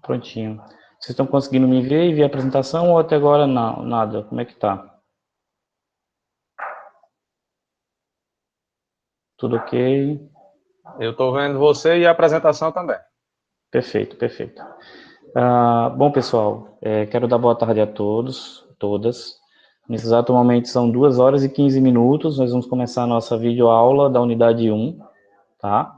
Prontinho. Vocês estão conseguindo me ver e ver a apresentação ou até agora não, nada? Como é que tá? Tudo ok? Eu estou vendo você e a apresentação também. Perfeito, perfeito. Bom, pessoal, quero dar boa tarde a todos, todas. Nesse exato momento são 2 horas e 15 minutos, nós vamos começar a nossa videoaula da unidade 1, tá?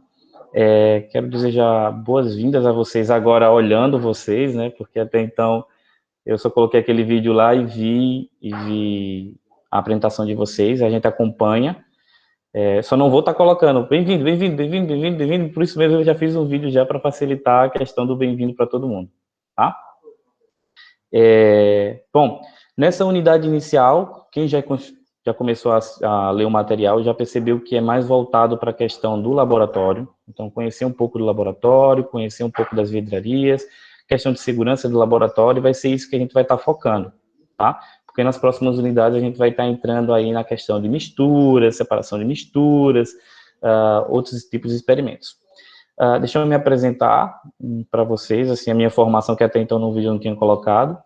Quero desejar boas-vindas a vocês agora, olhando vocês, né? Porque até então eu só coloquei aquele vídeo lá e vi a apresentação de vocês, a gente acompanha. Só não vou estar colocando bem-vindo, bem-vindo, bem-vindo, bem-vindo, bem-vindo, por isso mesmo eu já fiz um vídeo já para facilitar a questão do bem-vindo para todo mundo, tá? Bom, nessa unidade inicial, quem já começou a ler o material já percebeu que é mais voltado para a questão do laboratório. Então, conhecer um pouco do laboratório, conhecer um pouco das vidrarias, questão de segurança do laboratório, vai ser isso que a gente vai estar focando, tá? Porque nas próximas unidades a gente vai estar entrando aí na questão de misturas, separação de misturas, outros tipos de experimentos. Deixa eu me apresentar para vocês, assim, a minha formação, que até então no vídeo eu não tinha colocado.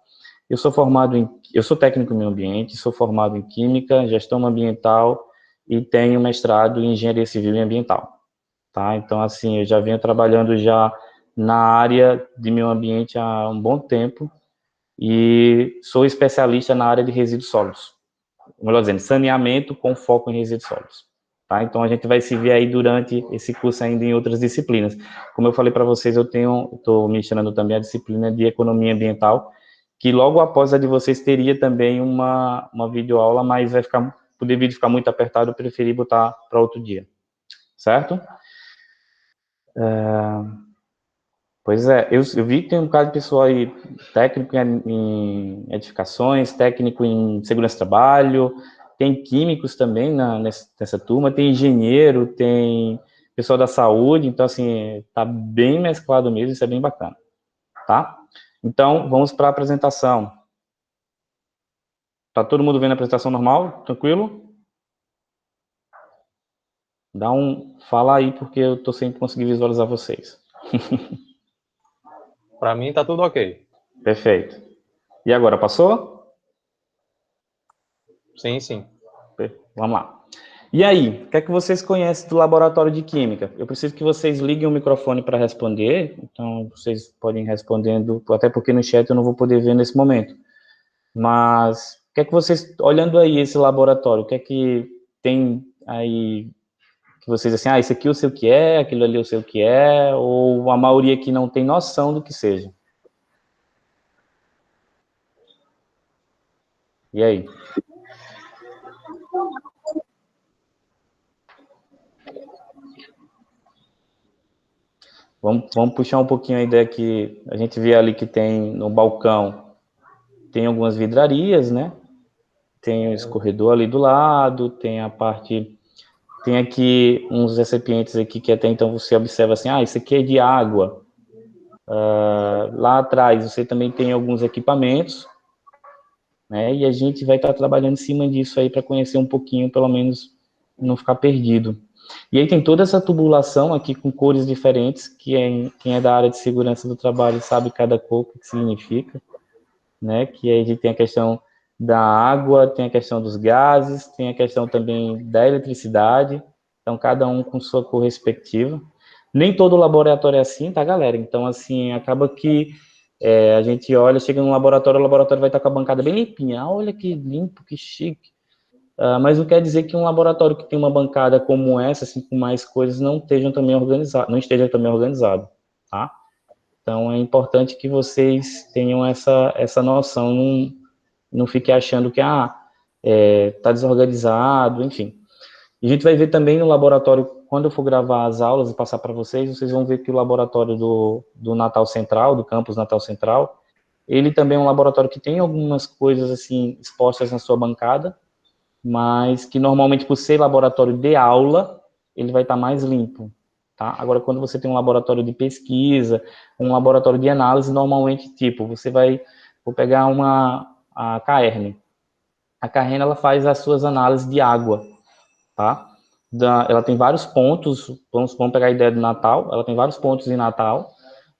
Eu sou técnico em meio ambiente, sou formado em Química, Gestão Ambiental e tenho mestrado em Engenharia Civil e Ambiental, tá? Então, assim, eu já venho trabalhando já na área de meio ambiente há um bom tempo e sou especialista na área de resíduos sólidos, melhor dizendo, saneamento com foco em resíduos sólidos. Tá? Então, a gente vai se ver aí durante esse curso ainda em outras disciplinas. Como eu falei para vocês, eu estou ministrando também a disciplina de Economia Ambiental, que logo após a de vocês teria também uma videoaula, mas o vídeo ficar muito apertado, eu preferi botar para outro dia, certo? Pois é, eu vi que tem um bocado de pessoal aí, técnico em edificações, técnico em segurança do trabalho, tem químicos também nessa turma, tem engenheiro, tem pessoal da saúde, então, assim, tá bem mesclado mesmo, isso é bem bacana, tá? Então, vamos para a apresentação. Tá todo mundo vendo a apresentação normal? Tranquilo? Fala aí, porque eu tô sem conseguir visualizar vocês. Para mim está tudo ok. Perfeito. E agora, passou? Sim, sim. Vamos lá. E aí, o que é que vocês conhecem do laboratório de química? Eu preciso que vocês liguem o microfone para responder, então vocês podem ir respondendo, até porque no chat eu não vou poder ver nesse momento. Mas, o que é que vocês, olhando aí esse laboratório, o que é que tem aí que vocês, assim, isso aqui eu sei o que é, aquilo ali eu sei o que é, ou a maioria aqui não tem noção do que seja? E aí? Vamos puxar um pouquinho a ideia que a gente vê ali que tem no balcão, tem algumas vidrarias, né? Tem o escorredor ali do lado, tem a parte, tem aqui uns recipientes aqui que até então você observa assim, isso aqui é de água. Lá atrás você também tem alguns equipamentos, né? E a gente vai estar trabalhando em cima disso aí para conhecer um pouquinho, pelo menos não ficar perdido. E aí tem toda essa tubulação aqui com cores diferentes, que quem é da área de segurança do trabalho sabe cada cor, o que significa, né? Que aí a gente tem a questão da água, tem a questão dos gases, tem a questão também da eletricidade, então cada um com sua cor respectiva. Nem todo laboratório é assim, tá, galera? Então, assim, acaba que a gente olha, chega no laboratório, o laboratório vai estar com a bancada bem limpinha. Olha que limpo, que chique. Mas não quer dizer que um laboratório que tem uma bancada como essa, assim, com mais coisas, não esteja também organizado, tá? Então, é importante que vocês tenham essa noção, não fique achando que, tá desorganizado, enfim. E a gente vai ver também no laboratório, quando eu for gravar as aulas e passar para vocês, vocês vão ver que o laboratório do Natal Central, do campus Natal Central, ele também é um laboratório que tem algumas coisas, assim, expostas na sua bancada, mas que normalmente, por ser laboratório de aula, ele vai estar mais limpo, tá? Agora, quando você tem um laboratório de pesquisa, um laboratório de análise, normalmente, vou pegar a Caerne. A Caerne, ela faz as suas análises de água, tá? Ela tem vários pontos, vamos pegar a ideia do Natal, ela tem vários pontos em Natal,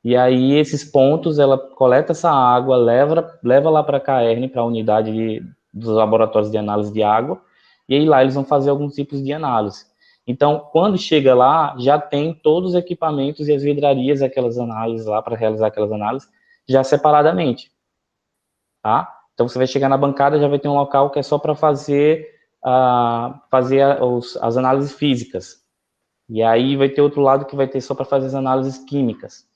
E aí, esses pontos, ela coleta essa água, leva lá para a CAERN, para a unidade dos laboratórios de análise de água, e aí lá eles vão fazer alguns tipos de análise. Então, quando chega lá, já tem todos os equipamentos e as vidrarias, aquelas análises lá, para realizar aquelas análises, já separadamente, tá? Então, você vai chegar na bancada, já vai ter um local que é só para fazer, as análises físicas. E aí vai ter outro lado que vai ter só para fazer as análises químicas.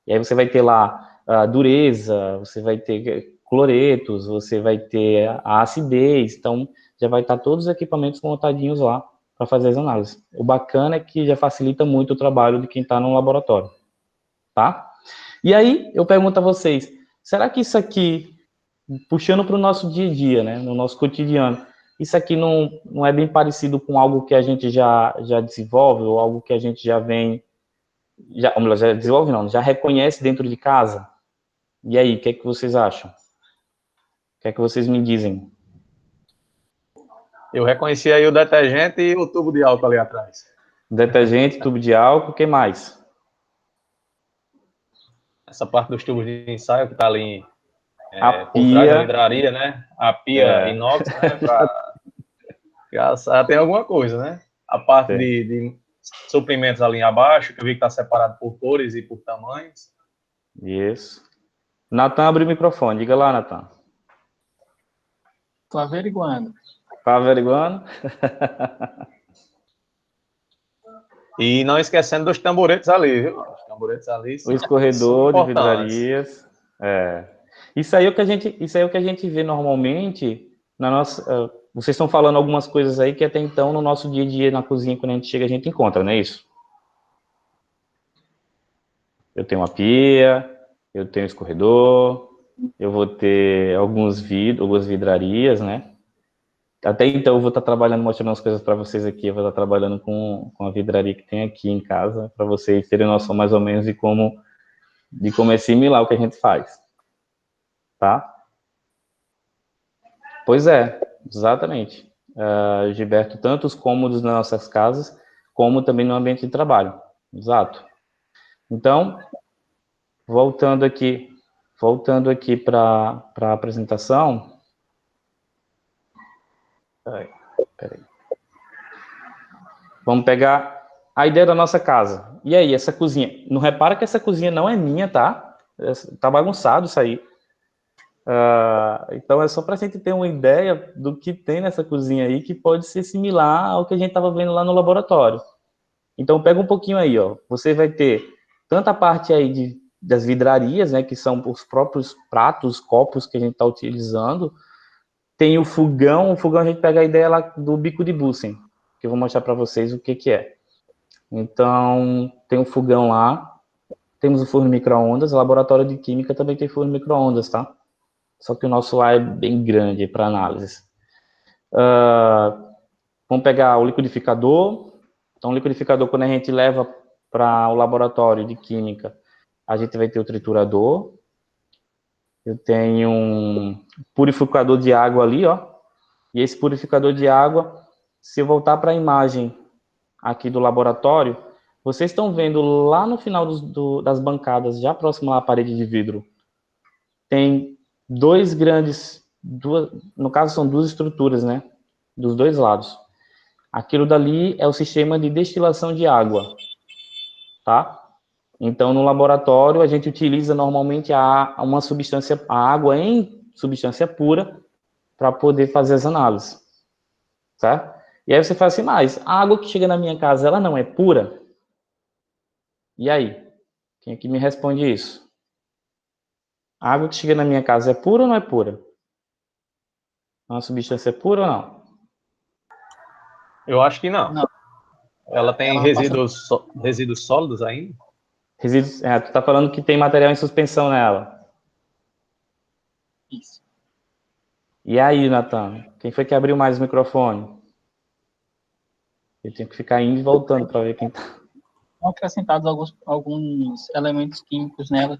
E aí você vai ter lá a dureza, você vai ter cloretos, você vai ter a acidez, então já vai estar todos os equipamentos montadinhos lá para fazer as análises. O bacana é que já facilita muito o trabalho de quem está no laboratório, tá? E aí eu pergunto a vocês, será que isso aqui, puxando para o nosso dia a dia, né, no nosso cotidiano, isso aqui não é bem parecido com algo que a gente já desenvolve, ou algo que a gente já vem, ou melhor, já desenvolve não, já reconhece dentro de casa? E aí, o que é que vocês acham? O que é que vocês me dizem? Eu reconheci aí o detergente e o tubo de álcool ali atrás. Detergente, tubo de álcool, o que mais? Essa parte dos tubos de ensaio que está ali A por trás da pia. vidraria, né? A pia inox, né? Já tem alguma coisa, né? A parte de suprimentos ali abaixo, que eu vi que está separado por cores e por tamanhos. Isso. Natan, abre o microfone. Diga lá, Natan. Estou averiguando. Tá averiguando? E não esquecendo dos tamboretes ali, viu? Os tamboretes ali O escorredor de importantes. vidrarias. Isso aí é o que a gente vê normalmente na nossa. Vocês estão falando algumas coisas aí que até então no nosso dia a dia na cozinha, quando a gente chega, a gente encontra, não é isso? Eu tenho uma pia, eu tenho um escorredor, eu vou ter algumas vidrarias, né? Até então eu vou estar trabalhando, mostrando as coisas para vocês aqui, eu vou estar trabalhando com a vidraria que tem aqui em casa, para vocês terem noção mais ou menos de como é similar o que a gente faz. Tá? Pois é, exatamente. Gilberto, tanto os cômodos nas nossas casas, como também no ambiente de trabalho. Exato. Então, voltando aqui para a apresentação. Peraí. Vamos pegar a ideia da nossa casa. E aí, essa cozinha? Não repara que essa cozinha não é minha, tá? Tá bagunçado isso aí. Então, é só para a gente ter uma ideia do que tem nessa cozinha aí, que pode ser similar ao que a gente estava vendo lá no laboratório. Então, pega um pouquinho aí, ó. Você vai ter tanta parte aí das vidrarias, né, que são os próprios pratos, copos que a gente está utilizando. Tem o fogão a gente pega a ideia lá do bico de Bunsen, que eu vou mostrar para vocês o que é. Então, tem um fogão lá, temos o forno micro-ondas, o laboratório de química também tem forno micro-ondas, tá? Só que o nosso lá é bem grande para análise. Vamos pegar o liquidificador. Então, o liquidificador, quando a gente leva para o laboratório de química, a gente vai ter o triturador. Eu tenho um purificador de água ali, ó. E esse purificador de água, se eu voltar para a imagem aqui do laboratório, vocês estão vendo lá no final das bancadas, já próximo à parede de vidro, tem no caso são duas estruturas, né, dos dois lados. Aquilo dali é o sistema de destilação de água, tá? Então, no laboratório, a gente utiliza normalmente a água em substância pura para poder fazer as análises, certo? E aí você fala assim, mas a água que chega na minha casa, ela não é pura? E aí? Quem é que me responde isso? A água que chega na minha casa é pura ou não é pura? É uma substância pura ou não? Eu acho que não. Não. Ela tem resíduos sólidos ainda? Resíduos, tu tá falando que tem material em suspensão nela. Isso. E aí, Natan? Quem foi que abriu mais o microfone? Eu tenho que ficar indo e voltando para ver quem tá. São acrescentados alguns elementos químicos nela.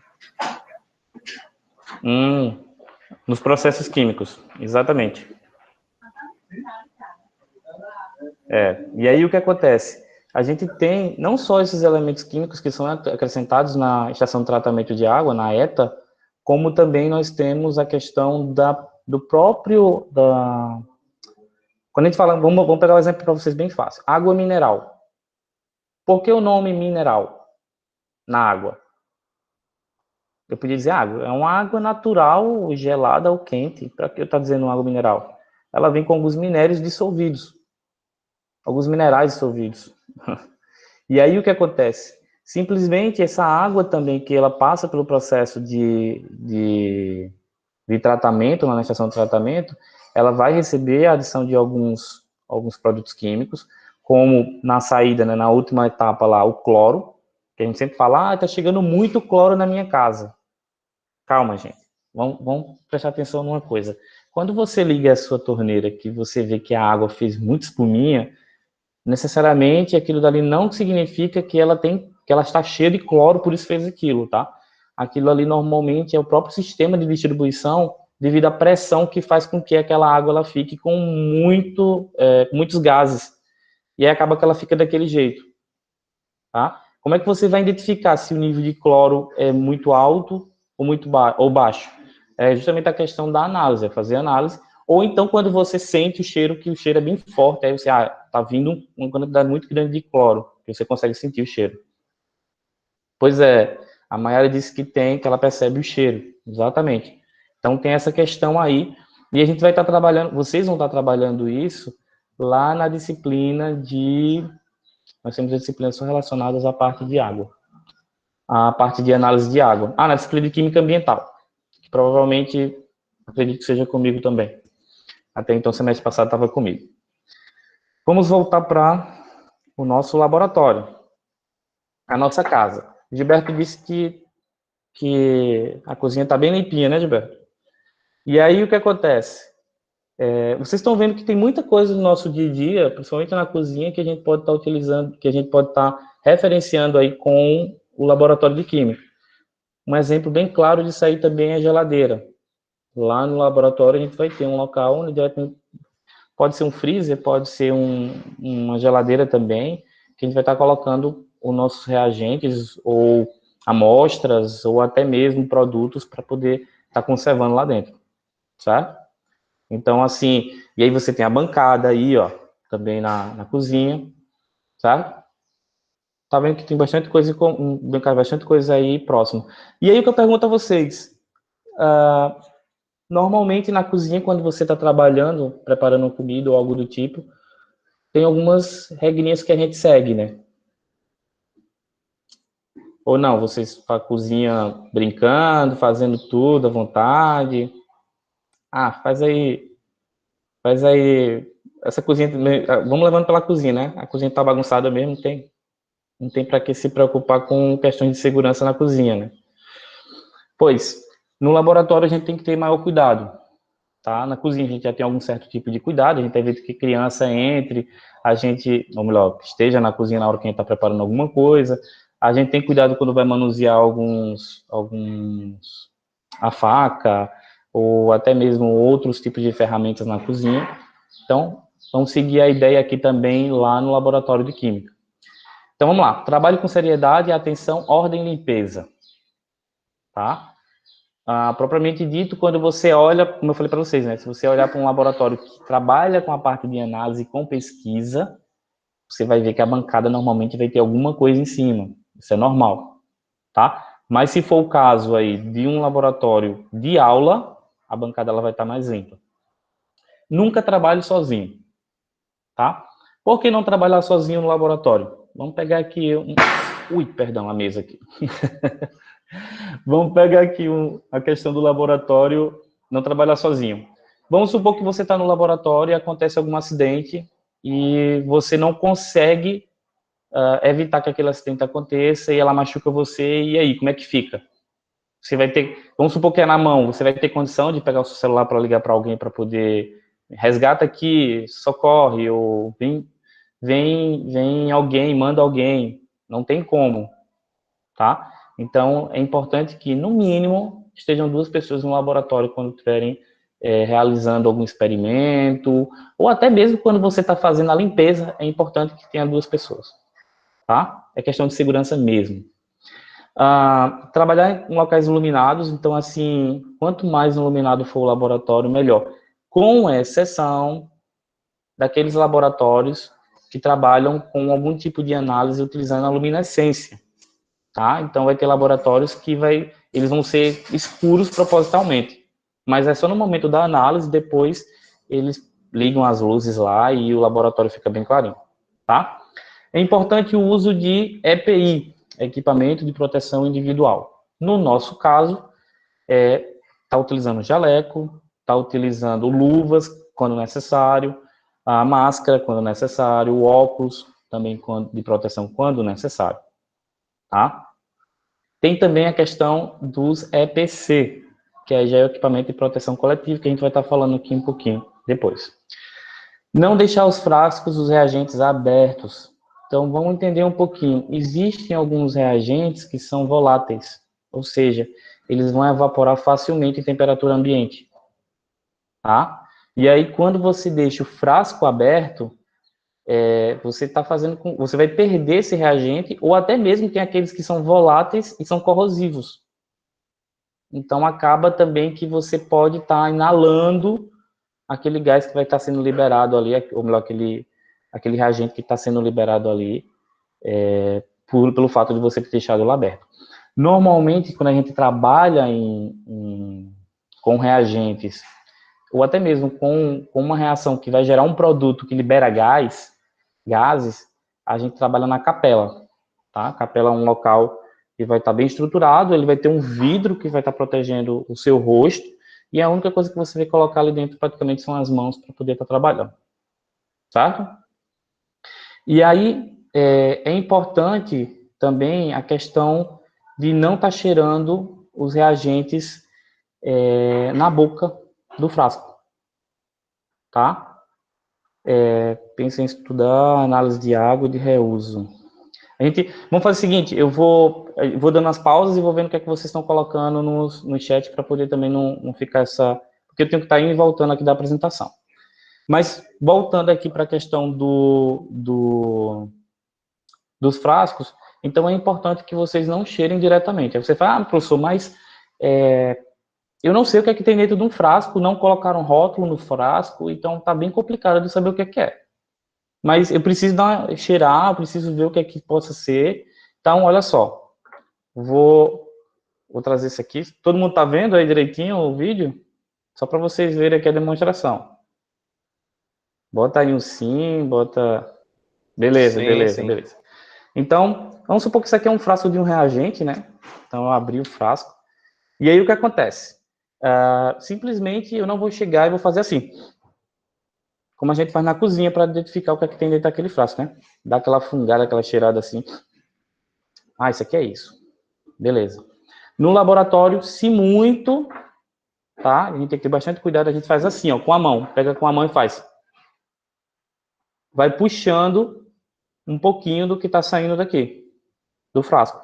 Nos processos químicos, exatamente. E aí o que acontece? a gente tem não só esses elementos químicos que são acrescentados na estação de tratamento de água, na ETA, como também nós temos a questão do próprio... Quando a gente fala, vamos pegar um exemplo para vocês bem fácil. Água mineral. Por que o nome mineral na água? Eu podia dizer água. É uma água natural, gelada ou quente. Para que eu estou dizendo água mineral? Ela vem com alguns minérios dissolvidos. Alguns minerais dissolvidos. E aí o que acontece? Simplesmente essa água também, que ela passa pelo processo de tratamento, na estação de tratamento, ela vai receber a adição de alguns produtos químicos, como na saída, né, na última etapa lá, o cloro, que a gente sempre fala, tá chegando muito cloro na minha casa. Calma, gente. Vamos prestar atenção numa coisa. Quando você liga a sua torneira, que você vê que a água fez muita espuminha, necessariamente aquilo dali não significa que ela está cheia de cloro, por isso fez aquilo, tá? Aquilo ali normalmente é o próprio sistema de distribuição devido à pressão que faz com que aquela água ela fique com muitos gases. E aí acaba que ela fica daquele jeito, tá? Como é que você vai identificar se o nível de cloro é muito alto ou baixo? É justamente a questão da análise, é fazer análise. Ou então quando você sente o cheiro, que o cheiro é bem forte, aí você, tá vindo uma quantidade muito grande de cloro, que você consegue sentir o cheiro. Pois é, a Mayara disse que ela percebe o cheiro, exatamente. Então tem essa questão aí, e a gente vai estar trabalhando, vocês vão estar trabalhando isso lá na disciplina nós temos disciplinas que são relacionadas à parte de água, à parte de análise de água. Na disciplina de química ambiental, que provavelmente, acredito que seja comigo também. Até então, semestre passado estava comigo. Vamos voltar para o nosso laboratório, a nossa casa. Gilberto disse que a cozinha está bem limpinha, né, Gilberto? E aí, o que acontece? Vocês estão vendo que tem muita coisa no nosso dia a dia, principalmente na cozinha, que a gente pode estar utilizando, que a gente pode estar referenciando aí com o laboratório de química. Um exemplo bem claro disso aí também é a geladeira. Lá no laboratório a gente vai ter um local onde pode ser um freezer, pode ser uma geladeira também, que a gente vai estar colocando os nossos reagentes, ou amostras, ou até mesmo produtos para poder estar conservando lá dentro, certo? Então, assim, e aí você tem a bancada aí, ó, também na cozinha, certo? Tá vendo que tem bastante coisa aí próximo. E aí o que eu pergunto a vocês, normalmente na cozinha, quando você está trabalhando, preparando uma comida ou algo do tipo, tem algumas regrinhas que a gente segue, né? Ou não, vocês cozinham brincando, fazendo tudo à vontade. Faz aí, essa cozinha, vamos levando pela cozinha, né? A cozinha tá bagunçada mesmo, não tem para que se preocupar com questões de segurança na cozinha, né? Pois, no laboratório a gente tem que ter maior cuidado, tá? Na cozinha a gente já tem algum certo tipo de cuidado, a gente evita que criança entre, ou melhor, esteja na cozinha na hora que a gente está preparando alguma coisa. A gente tem cuidado quando vai manusear a faca, ou até mesmo outros tipos de ferramentas na cozinha. Então, vamos seguir a ideia aqui também lá no laboratório de química. Então, vamos lá. Trabalhe com seriedade, atenção, ordem e limpeza. Tá? Propriamente dito, quando você olha, como eu falei para vocês, né? Se você olhar para um laboratório que trabalha com a parte de análise com pesquisa, você vai ver que a bancada normalmente vai ter alguma coisa em cima. Isso é normal, tá? Mas se for o caso aí de um laboratório de aula, a bancada ela vai estar mais limpa. Nunca trabalhe sozinho, tá? Por que não trabalhar sozinho no laboratório? Vamos pegar aqui a mesa aqui. Vamos pegar aqui a questão do laboratório, não trabalhar sozinho. Vamos supor que você está no laboratório e acontece algum acidente e você não consegue evitar que aquele acidente aconteça e ela machuca você, e aí, como é que fica? Você vai ter, vamos supor que é na mão, você vai ter condição de pegar o seu celular para ligar para alguém para poder resgata aqui, socorre, ou vem alguém, manda alguém, não tem como, tá? Então, é importante que, no mínimo, estejam 2 pessoas no laboratório quando estiverem realizando algum experimento, ou até mesmo quando você está fazendo a limpeza, é importante que tenha 2 pessoas, tá? É questão de segurança mesmo. Trabalhar em locais iluminados, então, assim, quanto mais iluminado for o laboratório, melhor. Com exceção daqueles laboratórios que trabalham com algum tipo de análise utilizando a luminescência, tá? Então, vai ter laboratórios que eles vão ser escuros propositalmente, mas é só no momento da análise, depois eles ligam as luzes lá e o laboratório fica bem clarinho, tá? É importante o uso de EPI, equipamento de proteção individual. No nosso caso, tá utilizando jaleco, tá utilizando luvas quando necessário, a máscara quando necessário, o óculos também de proteção quando necessário, tá? Tem também a questão dos EPC, que já é o equipamento de proteção coletiva, que a gente vai estar falando aqui um pouquinho depois. Não deixar os frascos, os reagentes abertos. Então, vamos entender um pouquinho. Existem alguns reagentes que são voláteis, ou seja, eles vão evaporar facilmente em temperatura ambiente, tá? E aí, quando você deixa o frasco aberto, você vai perder esse reagente, ou até mesmo tem aqueles que são voláteis e são corrosivos. Então, acaba também que você pode estar inalando aquele gás que vai estar sendo liberado ali, ou melhor, aquele reagente que está sendo liberado ali, pelo fato de você ter deixado ele aberto. Normalmente, quando a gente trabalha com reagentes, ou até mesmo com uma reação que vai gerar um produto que libera gases, a gente trabalha na capela, tá? A capela é um local que vai estar bem estruturado, ele vai ter um vidro que vai estar protegendo o seu rosto, e a única coisa que você vai colocar ali dentro praticamente são as mãos para poder estar trabalhando, certo? E aí, é importante também a questão de não estar cheirando os reagentes na boca do frasco, tá? Pensa em estudar análise de água e de reuso. Vamos fazer o seguinte, eu vou dando as pausas e vou vendo o que é que vocês estão colocando no chat para poder também não ficar porque eu tenho que estar indo e voltando aqui da apresentação. Mas, voltando aqui para a questão dos frascos, então é importante que vocês não cheirem diretamente. Aí você fala, professor, mas eu não sei o que é que tem dentro de um frasco, não colocaram rótulo no frasco, então tá bem complicado de saber o que é. Mas eu preciso cheirar, eu preciso ver o que é que possa ser. Então, olha só, vou trazer isso aqui. Todo mundo tá vendo aí direitinho o vídeo? Só para vocês verem aqui a demonstração. Bota aí um sim, bota... Beleza, sim, beleza, sim. Beleza. Então, vamos supor que isso aqui é um frasco de um reagente, né? Então, eu abri o frasco. E aí, o que acontece? Simplesmente, eu não vou chegar e vou fazer assim. Como a gente faz na cozinha para identificar o que é que tem dentro daquele frasco, né? Dá aquela fungada, aquela cheirada assim. Isso aqui é isso. Beleza. No laboratório, se muito, tá? A gente tem que ter bastante cuidado, a gente faz assim, ó, com a mão. Pega com a mão e faz. Vai puxando um pouquinho do que está saindo daqui, do frasco.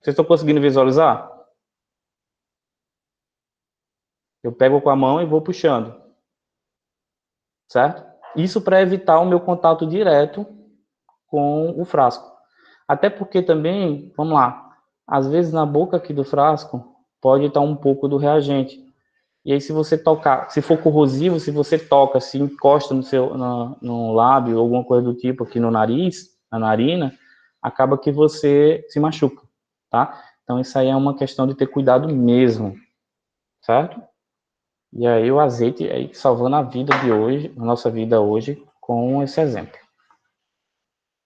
Vocês estão conseguindo visualizar? Eu pego com a mão e vou puxando. Certo? Isso para evitar o meu contato direto com o frasco. Até porque também, vamos lá, às vezes na boca aqui do frasco pode estar um pouco do reagente. E aí se você tocar, se for corrosivo, se você toca, se encosta no lábio, alguma coisa do tipo aqui no nariz, na narina, acaba que você se machuca, tá? Então isso aí é uma questão de ter cuidado mesmo, certo? E aí o azeite aí salvando a vida de hoje, a nossa vida hoje, com esse exemplo.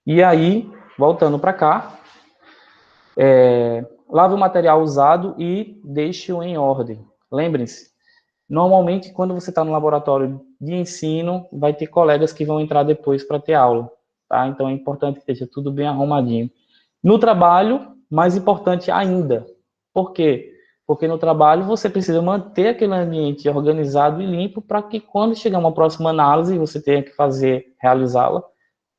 E aí, voltando para cá, lave o material usado e deixe-o em ordem. Lembrem-se, normalmente quando você está no laboratório de ensino, vai ter colegas que vão entrar depois para ter aula, tá? Então é importante que esteja tudo bem arrumadinho. No trabalho, mais importante ainda. Por quê? Porque no trabalho você precisa manter aquele ambiente organizado e limpo para que quando chegar uma próxima análise, você tenha que realizá-la,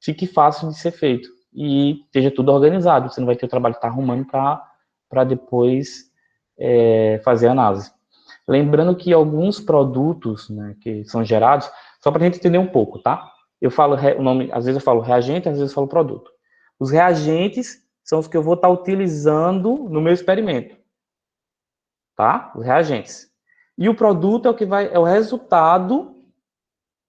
fique fácil de ser feito e esteja tudo organizado. Você não vai ter o trabalho de estar arrumando para depois fazer a análise. Lembrando que alguns produtos, né, que são gerados, só para a gente entender um pouco, tá? Eu falo o nome, às vezes eu falo reagente, às vezes eu falo produto. Os reagentes são os que eu vou estar utilizando no meu experimento, tá? Os reagentes. E o produto é o resultado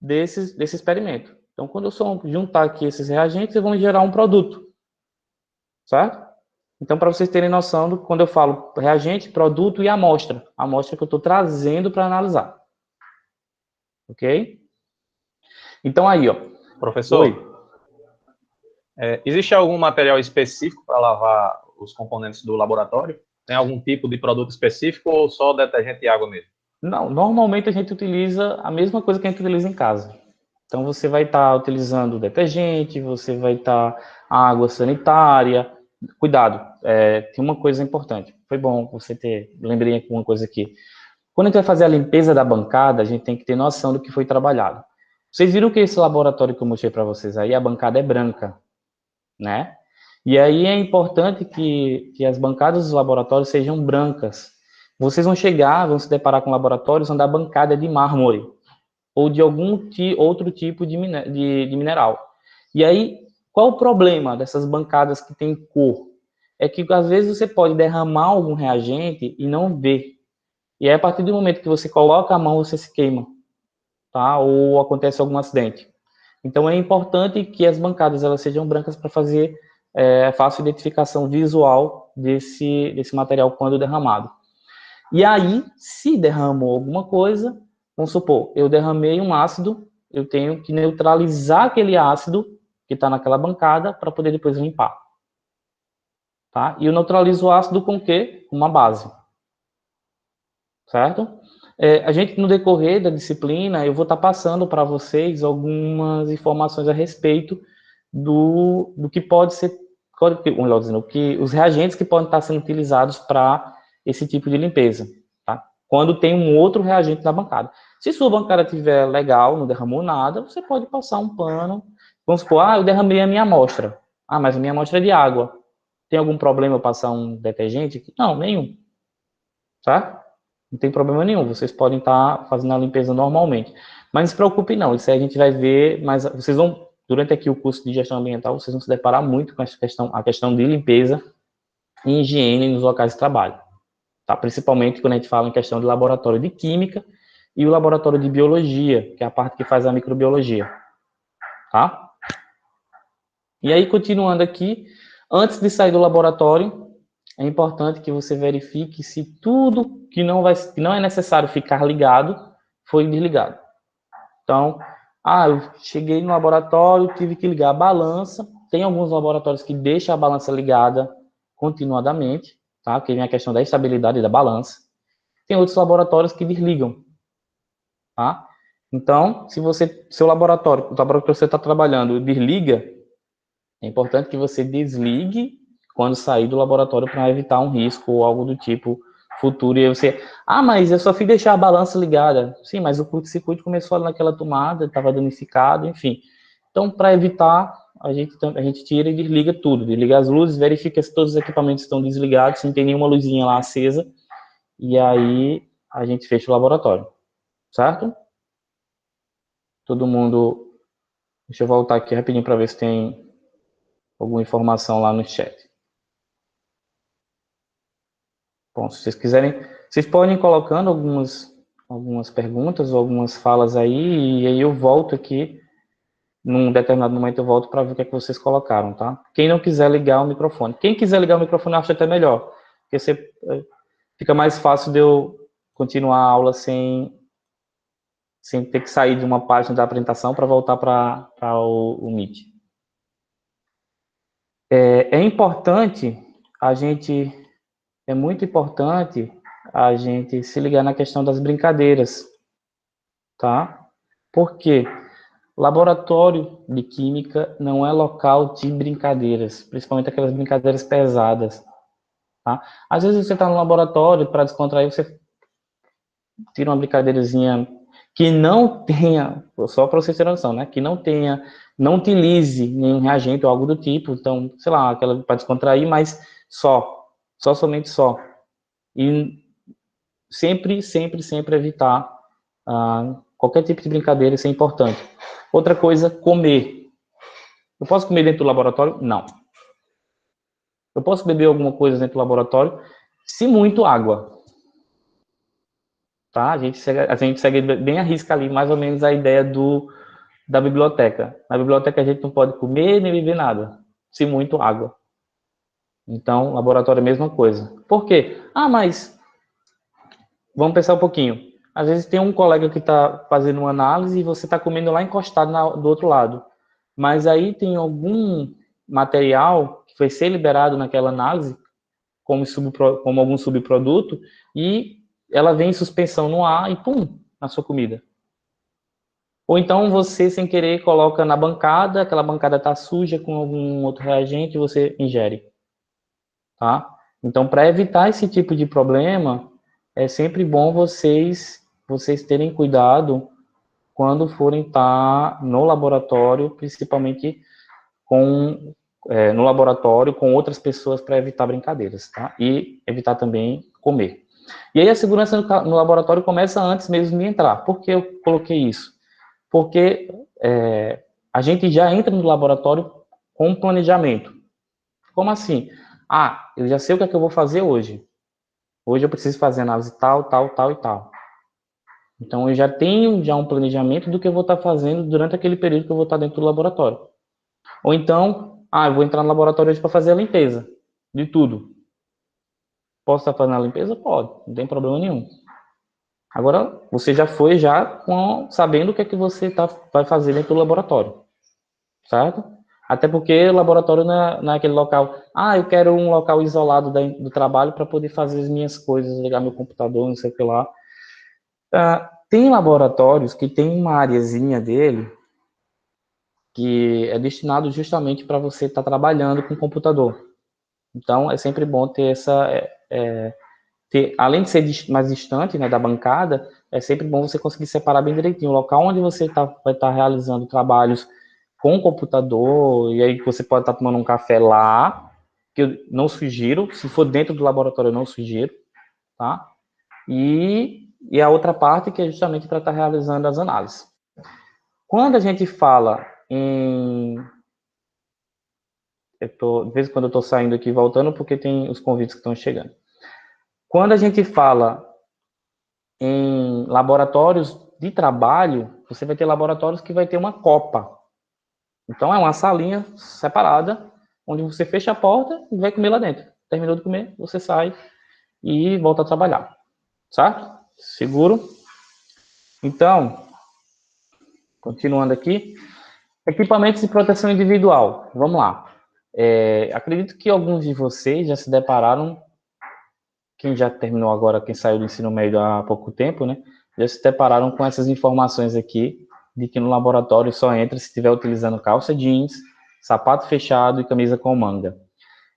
desse experimento. Então, quando eu só juntar aqui esses reagentes, eu vou gerar um produto, certo? Então, para vocês terem noção, quando eu falo reagente, produto e amostra que eu estou trazendo para analisar. Ok? Então, aí, ó. Professor, Oi. Existe algum material específico para lavar os componentes do laboratório? Tem algum tipo de produto específico ou só detergente e água mesmo? Não, normalmente a gente utiliza a mesma coisa que a gente utiliza em casa. Então, você vai estar utilizando detergente, você vai estar água sanitária. Cuidado, tem uma coisa importante. Foi bom você ter, lembrei de uma coisa aqui. Quando a gente vai fazer a limpeza da bancada, a gente tem que ter noção do que foi trabalhado. Vocês viram que esse laboratório que eu mostrei para vocês aí, a bancada é branca, né? E aí é importante que as bancadas dos laboratórios sejam brancas. Vocês vão se deparar com laboratórios onde a bancada é de mármore ou de algum outro tipo de mineral. E aí, qual o problema dessas bancadas que têm cor? É que, às vezes, você pode derramar algum reagente e não ver. E aí, a partir do momento que você coloca a mão, você se queima, tá? Ou acontece algum acidente. Então, é importante que as bancadas elas sejam brancas para fazer fácil identificação visual desse material quando derramado. E aí, se derramou alguma coisa, vamos supor, eu derramei um ácido, eu tenho que neutralizar aquele ácido que está naquela bancada para poder depois limpar. Tá? E eu neutralizo o ácido com o quê? Uma base. Certo? A gente, no decorrer da disciplina, eu vou estar passando para vocês algumas informações a respeito do que pode ser, melhor dizendo, os reagentes que podem estar sendo utilizados para esse tipo de limpeza. Tá? Quando tem um outro reagente na bancada. Se sua bancada estiver legal, não derramou nada, você pode passar um pano. Vamos supor, eu derramei a minha amostra. Mas a minha amostra é de água. Tem algum problema eu passar um detergente aqui? Não, nenhum. Tá? Não tem problema nenhum. Vocês podem estar fazendo a limpeza normalmente. Mas não se preocupe não. Isso aí a gente vai ver, mas vocês vão, durante aqui o curso de gestão ambiental, vocês vão se deparar muito com a questão de limpeza e higiene nos locais de trabalho. Tá? Principalmente quando a gente fala em questão de laboratório de química e o laboratório de biologia, que é a parte que faz a microbiologia. Tá? E aí, continuando aqui, antes de sair do laboratório, é importante que você verifique se tudo que não é necessário ficar ligado, foi desligado. Então, eu cheguei no laboratório, tive que ligar a balança. Tem alguns laboratórios que deixam a balança ligada continuadamente, tá? Porque vem a questão da estabilidade da balança. Tem outros laboratórios que desligam, tá? Então, se o laboratório que você está trabalhando, desliga, é importante que você desligue quando sair do laboratório para evitar um risco ou algo do tipo futuro. E aí você, mas eu só fui deixar a balança ligada. Sim, mas o curto-circuito começou ali naquela tomada, estava danificado, enfim. Então, para evitar, a gente tira e desliga tudo. Desliga as luzes, verifica se todos os equipamentos estão desligados, se não tem nenhuma luzinha lá acesa. E aí, a gente fecha o laboratório. Certo? Todo mundo... Deixa eu voltar aqui rapidinho para ver se tem alguma informação lá no chat. Bom, se vocês quiserem, vocês podem ir colocando algumas perguntas ou algumas falas aí, e aí eu volto aqui, num determinado momento eu volto para ver o que é que vocês colocaram, tá? Quem não quiser ligar o microfone. Quem quiser ligar o microfone, eu acho até melhor, porque fica mais fácil de eu continuar a aula sem ter que sair de uma página da apresentação para voltar para o Meet. É muito importante a gente se ligar na questão das brincadeiras, tá? Por quê? Laboratório de química não é local de brincadeiras, principalmente aquelas brincadeiras pesadas, tá? Às vezes você está no laboratório para descontrair, você tira uma brincadeirazinha que não tenha, só para vocês terem noção, né? Que não utilize nenhum reagente ou algo do tipo, então, sei lá, aquela para descontrair, mas somente só. E sempre evitar qualquer tipo de brincadeira, isso é importante. Outra coisa, comer. Eu posso comer dentro do laboratório? Não. Eu posso beber alguma coisa dentro do laboratório, se muito água. Tá? A gente segue bem a risca ali, mais ou menos a ideia da biblioteca. Na biblioteca a gente não pode comer nem beber nada, se muito água. Então, laboratório é a mesma coisa. Por quê? Ah, mas vamos pensar um pouquinho. Às vezes tem um colega que está fazendo uma análise e você está comendo lá encostado do outro lado. Mas aí tem algum material que foi ser liberado naquela análise, como algum subproduto, e ela vem em suspensão no ar e pum, na sua comida. Ou então você, sem querer, coloca na bancada, aquela bancada está suja com algum outro reagente e você ingere. Tá? Então, para evitar esse tipo de problema, é sempre bom vocês terem cuidado quando forem estar no laboratório, principalmente no laboratório com outras pessoas, para evitar brincadeiras, tá? E evitar também comer. E aí a segurança no laboratório começa antes mesmo de entrar. Por que eu coloquei isso? Porque a gente já entra no laboratório com planejamento. Como assim? Ah, eu já sei o que é que eu vou fazer hoje. Hoje eu preciso fazer análise tal, tal, tal e tal. Então eu já tenho um planejamento do que eu vou estar fazendo durante aquele período que eu vou estar dentro do laboratório. Ou então, eu vou entrar no laboratório hoje para fazer a limpeza de tudo. Posso estar fazendo a limpeza? Pode, não tem problema nenhum. Agora, você já foi sabendo o que é que você vai fazer dentro do laboratório, certo? Até porque o laboratório não é aquele local, eu quero um local isolado do trabalho para poder fazer as minhas coisas, ligar meu computador, não sei o que lá. Tem laboratórios que tem uma areazinha dele que é destinado justamente para você estar trabalhando com o computador. Então, é sempre bom ter além de ser mais distante, né, da bancada, é sempre bom você conseguir separar bem direitinho o local onde você vai estar realizando trabalhos com o computador, e aí você pode estar tomando um café lá, que eu não sugiro, se for dentro do laboratório eu não sugiro, tá? E a outra parte que é justamente para estar realizando as análises. Quando a gente fala em... de vez em quando eu estou saindo aqui e voltando, porque tem os convites que estão chegando. Quando a gente fala em laboratórios de trabalho, você vai ter laboratórios que vai ter uma copa. Então, é uma salinha separada, onde você fecha a porta e vai comer lá dentro. Terminou de comer, você sai e volta a trabalhar. Certo? Seguro? Então, continuando aqui. Equipamentos de proteção individual. Vamos lá. Acredito que alguns de vocês já se depararam, quem já terminou agora, quem saiu do ensino médio há pouco tempo, né? Já se depararam com essas informações aqui, de que no laboratório só entra se estiver utilizando calça jeans, sapato fechado e camisa com manga.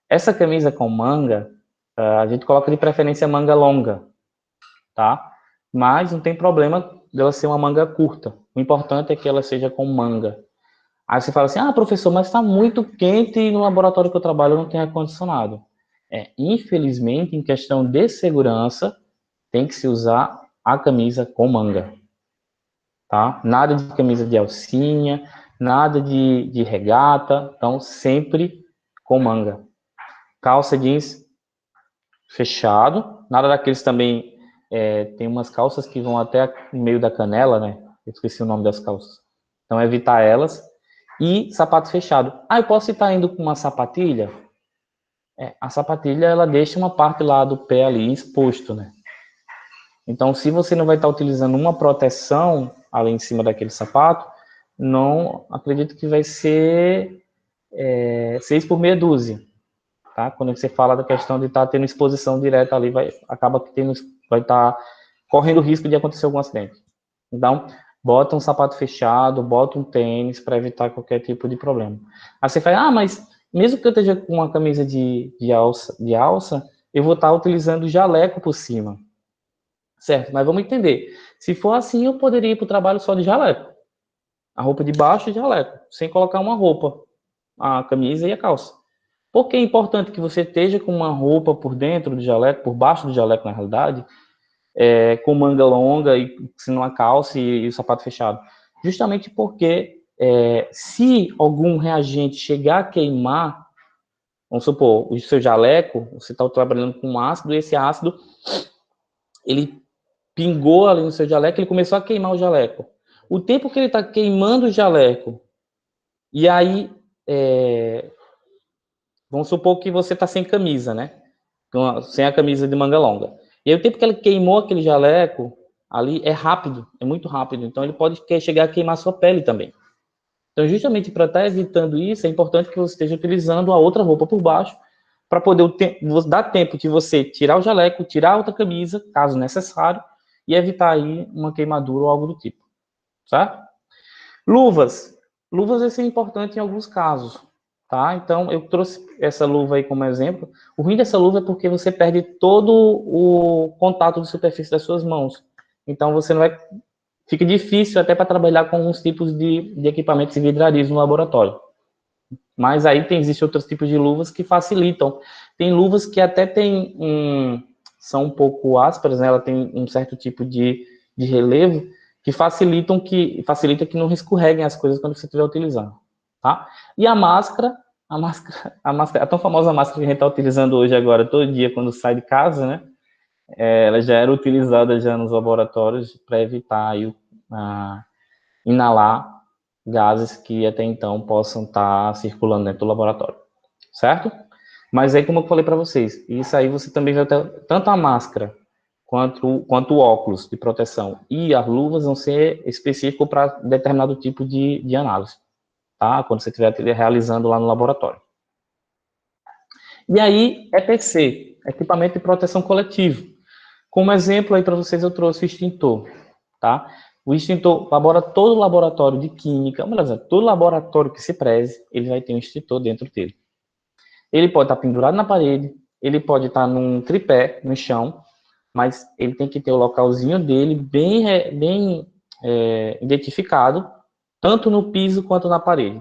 Essa camisa com manga, a gente coloca de preferência manga longa, tá? Mas não tem problema dela ser uma manga curta. O importante é que ela seja com manga. Aí você fala assim, professor, mas está muito quente e no laboratório que eu trabalho não tem ar-condicionado. Infelizmente, em questão de segurança, tem que se usar a camisa com manga. Tá? Nada de camisa de alcinha, nada de regata, então sempre com manga. Calça jeans fechado, nada daqueles também, tem umas calças que vão até no meio da canela, né? Eu esqueci o nome das calças. Então, evitar elas. E sapato fechado. Eu posso estar indo com uma sapatilha? A sapatilha, ela deixa uma parte lá do pé ali exposto, né? Então, se você não vai estar utilizando uma proteção ali em cima daquele sapato, não acredito que vai ser 6 por meia dúzia, tá? Quando você fala da questão de estar tendo exposição direta ali, acaba que vai estar correndo o risco de acontecer algum acidente. Então, bota um sapato fechado, bota um tênis para evitar qualquer tipo de problema. Aí você fala, mas mesmo que eu esteja com uma camisa de alça, eu vou estar utilizando jaleco por cima. Certo, mas vamos entender. Se for assim, eu poderia ir para o trabalho só de jaleco. A roupa de baixo e jaleco, sem colocar uma roupa, a camisa e a calça. Por que é importante que você esteja com uma roupa por dentro do jaleco, por baixo do jaleco, na realidade, com manga longa e se não a calça e o sapato fechado? Justamente porque se algum reagente chegar a queimar vamos supor, o seu jaleco, você está trabalhando com ácido, e esse ácido, ele pingou ali no seu jaleco, ele começou a queimar o jaleco. O tempo que ele está queimando o jaleco, e aí, vamos supor que você está sem camisa, né? Sem a camisa de manga longa. E aí, o tempo que ele queimou aquele jaleco, ali é rápido, é muito rápido. Então, ele pode chegar a queimar a sua pele também. Então, justamente para estar evitando isso, é importante que você esteja utilizando a outra roupa por baixo, para poder dar tempo de você tirar o jaleco, tirar a outra camisa, caso necessário, e evitar aí uma queimadura ou algo do tipo. Certo? Luvas. Luvas, isso é importante em alguns casos. Tá? Então, eu trouxe essa luva aí como exemplo. O ruim dessa luva é porque você perde todo o contato de superfície das suas mãos. Então, você não vai... Fica difícil até para trabalhar com alguns tipos de equipamentos e vidrarias no laboratório. Mas aí existem outros tipos de luvas que facilitam. Tem luvas que até são um pouco ásperas, né? Ela tem um certo tipo de relevo que facilita que não escorreguem as coisas quando você estiver utilizando. Tá? E a máscara, a tão famosa máscara que a gente está utilizando hoje agora, todo dia, quando sai de casa, né? Ela já era utilizada já nos laboratórios para evitar aí, inalar gases que até então possam estar circulando dentro do laboratório, certo? Mas aí, como eu falei para vocês, isso aí você também vai ter tanto a máscara quanto o óculos de proteção e as luvas vão ser específicos para determinado tipo de análise, tá? Quando você estiver realizando lá no laboratório. E aí, EPC, equipamento de proteção coletivo. Como exemplo aí para vocês, eu trouxe o extintor, tá? O extintor, todo laboratório de química, todo laboratório que se preze, ele vai ter um extintor dentro dele. Ele pode estar pendurado na parede, ele pode estar num tripé, no chão, mas ele tem que ter o localzinho dele bem identificado, tanto no piso quanto na parede,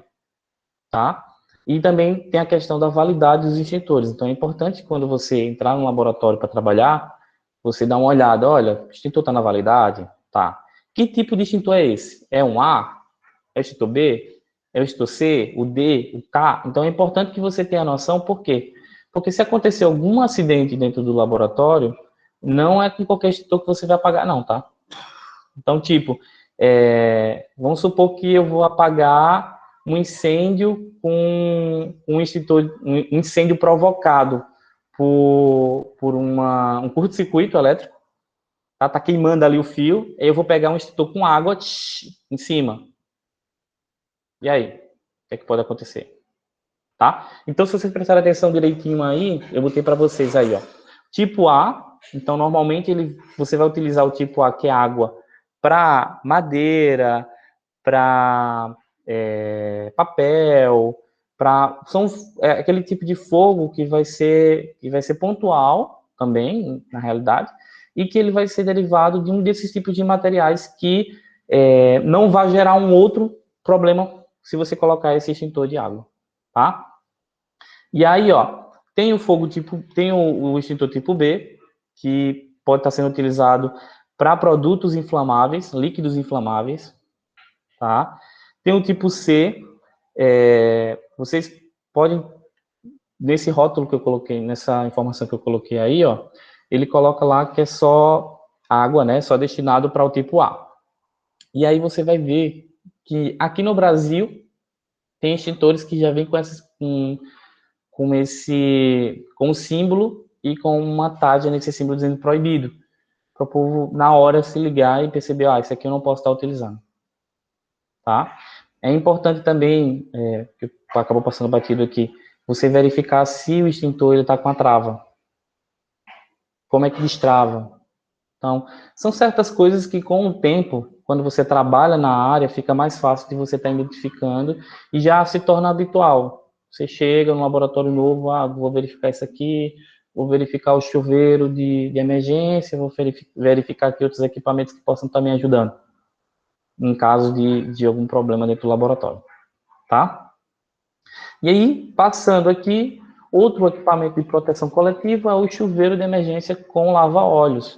tá? E também tem a questão da validade dos extintores. Então, é importante quando você entrar no laboratório para trabalhar, você dá uma olhada, olha, o extintor está na validade? Tá. Que tipo de extintor é esse? É um A? É o extintor B? É o extintor C? O D? O K? Então, é importante que você tenha noção, por quê? Porque se acontecer algum acidente dentro do laboratório, não é com qualquer extintor que você vai apagar, não, tá? Então, tipo, vamos supor que eu vou apagar um incêndio com um incêndio provocado por um curto-circuito elétrico, tá queimando ali o fio, aí eu vou pegar um extintor com água em cima. E aí? O que é que pode acontecer? Tá? Então, se vocês prestarem atenção direitinho aí, eu botei para vocês aí, ó. Tipo A, então, normalmente você vai utilizar o tipo A, que é água, para madeira, para papel, são aquele tipo de fogo que vai ser pontual também, na realidade, e que ele vai ser derivado de um desses tipos de materiais que não vai gerar um outro problema se você colocar esse extintor de água, tá? E aí, ó, tem o extintor tipo B, que pode estar sendo utilizado para produtos inflamáveis, líquidos inflamáveis, tá? Tem o tipo C, vocês podem, nesse rótulo que eu coloquei, nessa informação que eu coloquei aí, ó, ele coloca lá que é só água, né, só destinado para o tipo A. E aí você vai ver que aqui no Brasil tem extintores que já vêm com o símbolo e com uma taxa nesse símbolo dizendo proibido, para o povo na hora se ligar e perceber, isso aqui eu não posso estar utilizando, tá? É importante também, que acabou passando batido aqui, você verificar se o extintor está com a trava. Como é que destrava? Então, são certas coisas que com o tempo, quando você trabalha na área, fica mais fácil de você estar identificando e já se torna habitual. Você chega no laboratório novo, vou verificar isso aqui, vou verificar o chuveiro de emergência, vou verificar aqui outros equipamentos que possam estar me ajudando em caso de algum problema dentro do laboratório, tá? E aí, passando aqui, outro equipamento de proteção coletiva é o chuveiro de emergência com lava-óleos.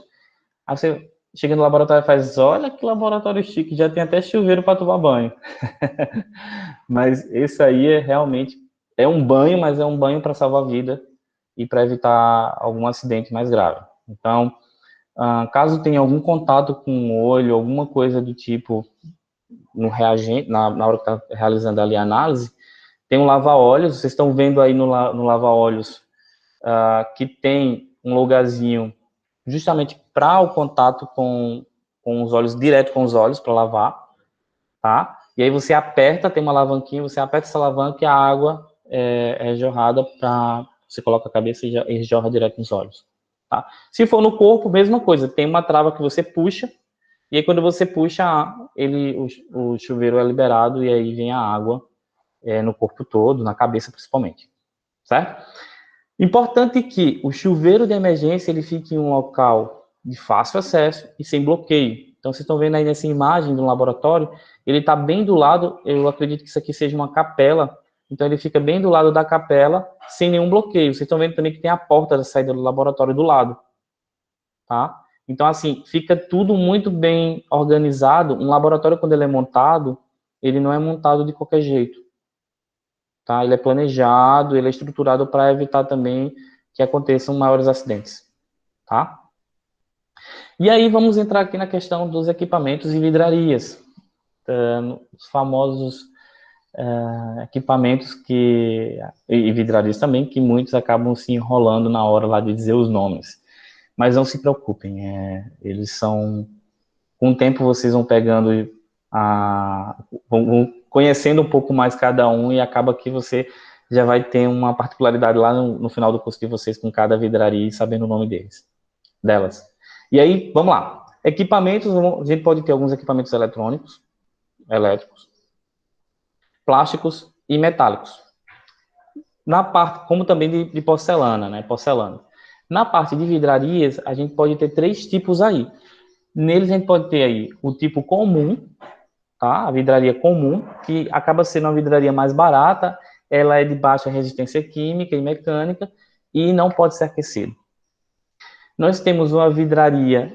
Aí você chega no laboratório e faz, olha que laboratório chique, já tem até chuveiro para tomar banho. Mas esse aí realmente É um banho, mas é um banho para salvar a vida e para evitar algum acidente mais grave. Então, caso tenha algum contato com o olho, alguma coisa do tipo no reagente, na hora que está realizando ali a análise, tem um lava-olhos, vocês estão vendo aí no lava-olhos que tem um lugarzinho justamente para o contato com os olhos, direto com os olhos, para lavar, tá? E aí você aperta, tem uma alavanquinha, você aperta essa alavanca e a água é jorrada para... Você coloca a cabeça e jorra direto nos olhos, tá? Se for no corpo, mesma coisa, tem uma trava que você puxa, e aí quando você puxa, o chuveiro é liberado e aí vem a água no corpo todo, na cabeça principalmente, certo? Importante que o chuveiro de emergência ele fique em um local de fácil acesso e sem bloqueio. Então, vocês estão vendo aí nessa imagem do laboratório, ele está bem do lado, eu acredito que isso aqui seja uma capela, então ele fica bem do lado da capela, sem nenhum bloqueio. Vocês estão vendo também que tem a porta da saída do laboratório do lado, tá? Então, assim, fica tudo muito bem organizado. Um laboratório, quando ele é montado, ele não é montado de qualquer jeito, tá? Ele é planejado, ele é estruturado para evitar também que aconteçam maiores acidentes, tá? E aí vamos entrar aqui na questão dos equipamentos e vidrarias, os famosos equipamentos e vidrarias também, que muitos acabam se enrolando na hora lá de dizer os nomes. Mas não se preocupem, eles são... Com o tempo vocês vão pegando, vão conhecendo um pouco mais cada um e acaba que você já vai ter uma particularidade lá no final do curso de vocês com cada vidraria e sabendo o nome delas. E aí, vamos lá. Equipamentos, a gente pode ter alguns equipamentos elétricos, plásticos e metálicos. Na parte, como também de porcelana, né? Porcelana. Na parte de vidrarias, a gente pode ter 3 tipos aí. Neles a gente pode ter aí o tipo comum, tá? A vidraria comum, que acaba sendo uma vidraria mais barata, ela é de baixa resistência química e mecânica e não pode ser aquecida. Nós temos uma vidraria,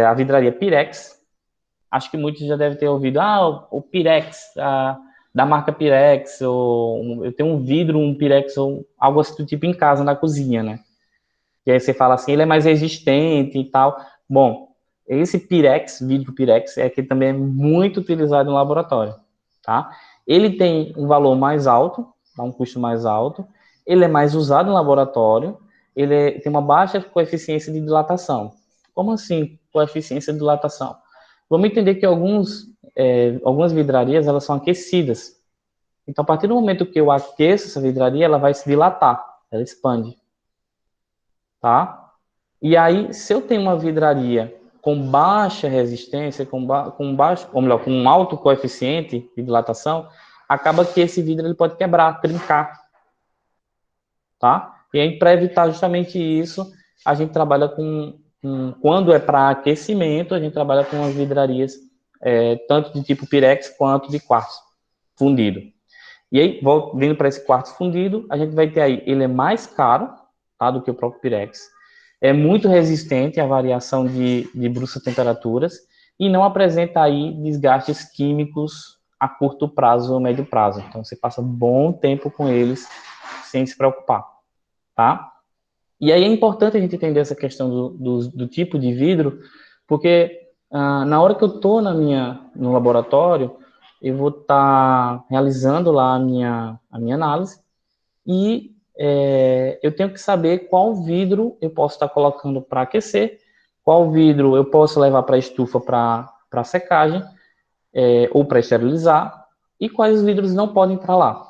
a vidraria Pirex. Acho que muitos já devem ter ouvido, o Pirex, da marca Pirex, ou eu tenho um vidro, um Pirex, ou algo assim do tipo em casa, na cozinha, né? E aí você fala assim, ele é mais resistente e tal. Bom, esse Pirex, vidro Pirex, é que também é muito utilizado no laboratório, tá? Ele tem um valor mais alto, dá um custo mais alto, ele é mais usado no laboratório, tem uma baixa coeficiência de dilatação. Como assim, coeficiência de dilatação? Vamos entender que algumas vidrarias, elas são aquecidas. Então, a partir do momento que eu aqueço essa vidraria, ela vai se dilatar, ela expande, tá? E aí, se eu tenho uma vidraria com baixa resistência, com um alto coeficiente de dilatação, acaba que esse vidro ele pode quebrar, trincar, tá? E aí, para evitar justamente isso, a gente trabalha quando é para aquecimento, a gente trabalha com as vidrarias tanto de tipo Pirex quanto de quartzo fundido. E aí, vindo para esse quartzo fundido, a gente vai ter aí, ele é mais caro, tá, do que o próprio Pirex, é muito resistente à variação de bruscas temperaturas e não apresenta aí desgastes químicos a curto prazo ou médio prazo. Então, você passa bom tempo com eles sem se preocupar, tá? E aí é importante a gente entender essa questão do tipo de vidro, porque na hora que eu estou no laboratório, eu vou estar realizando lá a minha análise e eu tenho que saber qual vidro eu posso estar colocando para aquecer, qual vidro eu posso levar para a estufa para secagem ou para esterilizar e quais vidros não podem entrar lá,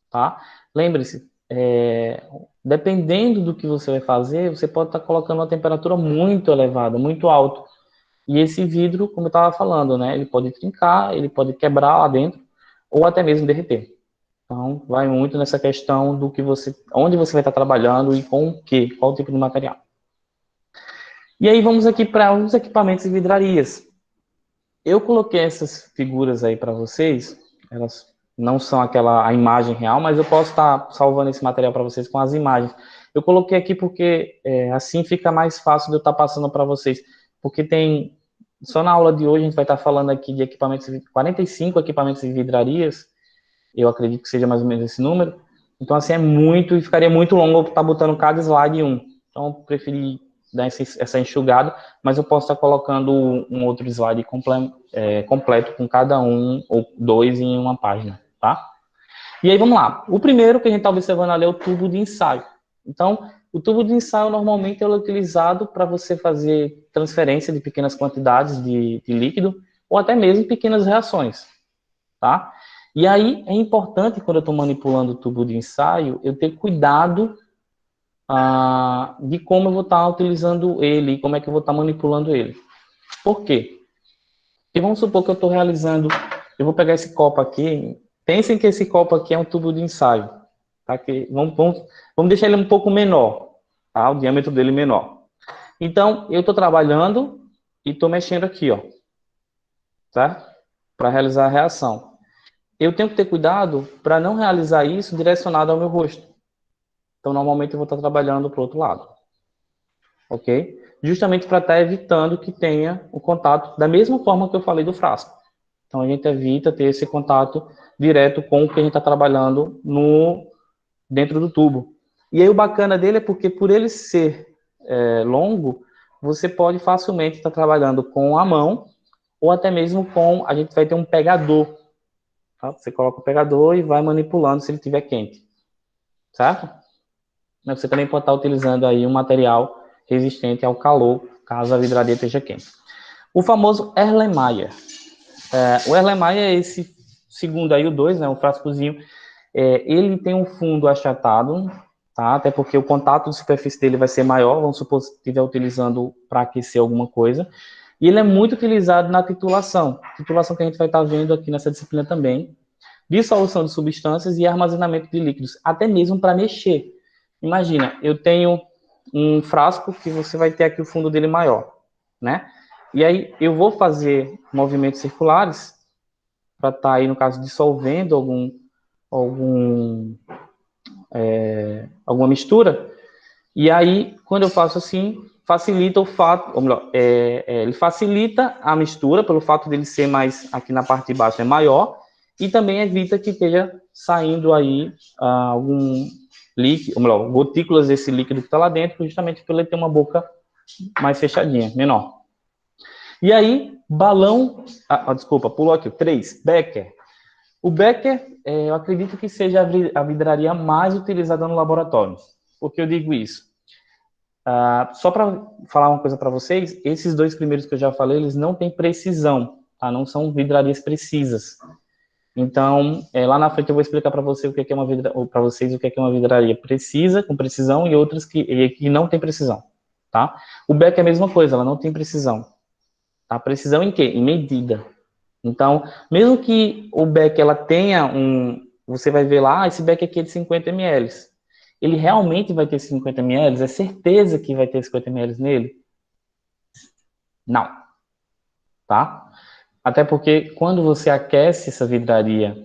tá? Lembre-se, dependendo do que você vai fazer, você pode estar colocando uma temperatura muito elevada, muito alta. E esse vidro, como eu estava falando, né, ele pode trincar, ele pode quebrar lá dentro, ou até mesmo derreter. Então, vai muito nessa questão onde você vai estar trabalhando e com o quê, qual tipo de material. E aí vamos aqui para os equipamentos e vidrarias. Eu coloquei essas figuras aí para vocês, elas não são a imagem real, mas eu posso estar salvando esse material para vocês com as imagens. Eu coloquei aqui porque assim fica mais fácil de eu estar passando para vocês, porque só na aula de hoje a gente vai estar falando aqui de 45 equipamentos e vidrarias, eu acredito que seja mais ou menos esse número. Então, assim, é muito, e ficaria muito longo eu estar botando cada slide em um. Então, eu preferi dar essa enxugada, mas eu posso estar colocando um outro slide completo com cada um ou dois em uma página, tá? E aí, vamos lá. O primeiro que a gente está observando ali é o tubo de ensaio. Então, o tubo de ensaio, normalmente, é utilizado para você fazer transferência de pequenas quantidades de líquido, ou até mesmo pequenas reações, tá? E aí, é importante, quando eu estou manipulando o tubo de ensaio, eu ter cuidado de como eu vou estar utilizando ele, como é que eu vou estar manipulando ele. Por quê? E vamos supor que eu estou realizando, eu vou pegar esse copo aqui, pensem que esse copo aqui é um tubo de ensaio, tá? Vamos deixar ele um pouco menor, tá? O diâmetro dele menor. Então, eu estou trabalhando e estou mexendo aqui, ó, tá? Para realizar a reação. Eu tenho que ter cuidado para não realizar isso direcionado ao meu rosto. Então, normalmente, eu vou estar trabalhando para o outro lado. Ok? Justamente para estar evitando que tenha o contato da mesma forma que eu falei do frasco. Então, a gente evita ter esse contato direto com o que a gente está trabalhando dentro do tubo. E aí, o bacana dele é porque, por ele ser longo, você pode facilmente estar trabalhando com a mão ou até mesmo a gente vai ter um pegador. Tá? Você coloca o pegador e vai manipulando se ele estiver quente. Certo? Mas você também pode estar utilizando aí um material resistente ao calor, caso a vidraria esteja quente. O famoso Erlenmeyer. O Erlenmeyer é esse segundo aí, o 2, né, um frascozinho. Ele tem um fundo achatado, tá? Até porque o contato de superfície dele vai ser maior, vamos supor que estiver utilizando para aquecer alguma coisa. E ele é muito utilizado na titulação que a gente vai estar vendo aqui nessa disciplina também, dissolução de substâncias e armazenamento de líquidos, até mesmo para mexer. Imagina, eu tenho um frasco que você vai ter aqui o fundo dele maior, né? E aí eu vou fazer movimentos circulares para estar aí, no caso, dissolvendo alguma mistura. E aí, quando eu faço assim, facilita o fato, ou melhor, ele facilita a mistura pelo fato dele ser mais, aqui na parte de baixo é maior, e também evita que esteja saindo aí algum líquido, ou melhor, gotículas desse líquido que está lá dentro, justamente por ele ter uma boca mais fechadinha, menor. E aí, balão, desculpa, pulou aqui, 3, Becker. O Becker, eu acredito que seja a vidraria mais utilizada no laboratório. Por que eu digo isso? Só para falar uma coisa para vocês, esses dois primeiros que eu já falei, eles não têm precisão, tá? Não são vidrarias precisas. Então, lá na frente eu vou explicar para você para vocês o que é uma vidraria precisa, com precisão, e outras que não tem precisão, tá? O Becker é a mesma coisa, ela não tem precisão. Tá? Precisão em quê? Em medida. Então, mesmo que o Becker ela tenha você vai ver lá, esse Becker aqui é de 50 ml. Ele realmente vai ter 50 ml? É certeza que vai ter 50 ml nele? Não. Tá? Até porque quando você aquece essa vidraria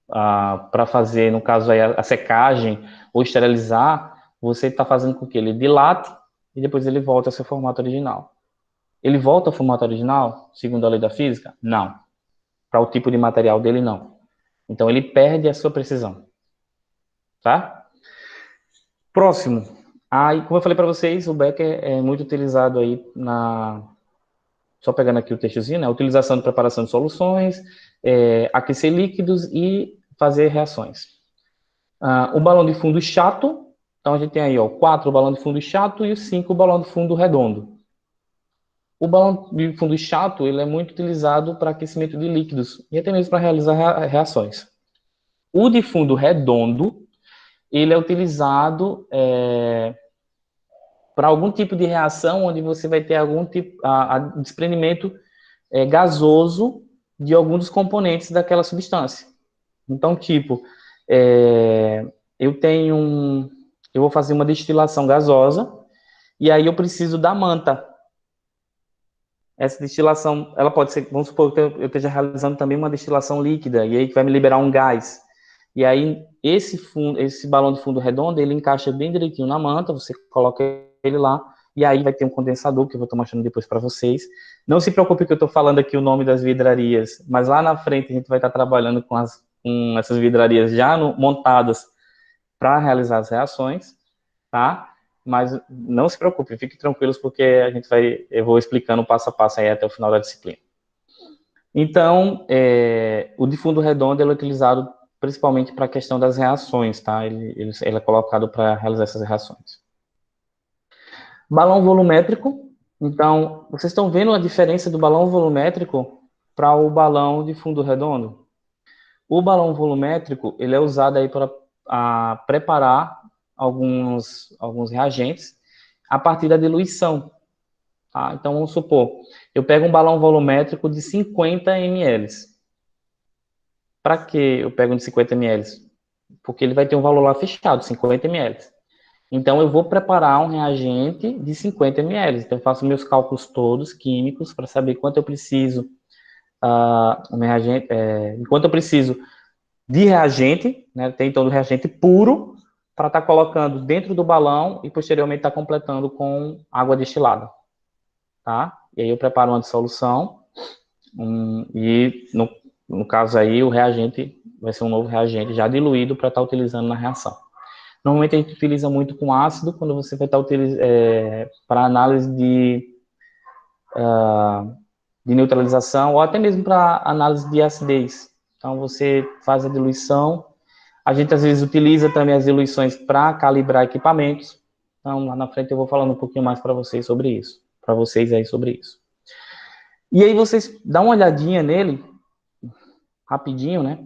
para fazer, no caso aí, a secagem ou esterilizar, você está fazendo com que ele dilate e depois ele volte ao seu formato original. Ele volta ao formato original, segundo a lei da física? Não. Para o tipo de material dele, não. Então, ele perde a sua precisão. Tá? Próximo. Aí, como eu falei para vocês, o Becker é muito utilizado aí só pegando aqui o textozinho, né? Utilização de preparação de soluções, aquecer líquidos e fazer reações. O balão de fundo chato. Então, a gente tem aí, ó, 4 balão de fundo chato e 5 balão de fundo redondo. O balão de fundo chato, ele é muito utilizado para aquecimento de líquidos e até mesmo para realizar reações. O de fundo redondo, ele é utilizado para algum tipo de reação onde você vai ter algum tipo de desprendimento gasoso de algum dos componentes daquela substância. Então, tipo, eu vou fazer uma destilação gasosa e aí eu preciso da manta. Essa destilação, ela pode ser, vamos supor que eu esteja realizando também uma destilação líquida, e aí que vai me liberar um gás. E aí, esse balão de fundo redondo, ele encaixa bem direitinho na manta, você coloca ele lá, e aí vai ter um condensador, que eu vou estar mostrando depois para vocês. Não se preocupe que eu estou falando aqui o nome das vidrarias, mas lá na frente a gente vai estar trabalhando com com essas vidrarias já montadas para realizar as reações, tá? Mas não se preocupe, fiquem tranquilos, porque eu vou explicando passo a passo aí até o final da disciplina. Então, o de fundo redondo ele é utilizado principalmente para a questão das reações, tá? Ele é colocado para realizar essas reações. Balão volumétrico. Então, vocês estão vendo a diferença do balão volumétrico para o balão de fundo redondo? O balão volumétrico, ele é usado aí para preparar alguns reagentes a partir da diluição. Tá? Então, vamos supor, eu pego um balão volumétrico de 50 ml. Para que eu pego um de 50 ml? Porque ele vai ter um valor lá fechado, 50 ml. Então, eu vou preparar um reagente de 50 ml. Então, eu faço meus cálculos todos químicos para saber quanto eu preciso, quanto eu preciso de reagente, né? Tem então do reagente puro, para estar colocando dentro do balão e posteriormente estar completando com água destilada. Tá? E aí eu preparo uma dissolução, e no caso aí o reagente vai ser um novo reagente já diluído para estar utilizando na reação. Normalmente a gente utiliza muito com ácido quando você vai estar utilizando para análise de neutralização ou até mesmo para análise de acidez. Então você faz a diluição. A gente às vezes utiliza também as diluições para calibrar equipamentos. Então lá na frente eu vou falando um pouquinho mais para vocês sobre isso. Para vocês aí sobre isso. E aí vocês dão uma olhadinha nele, rapidinho, né?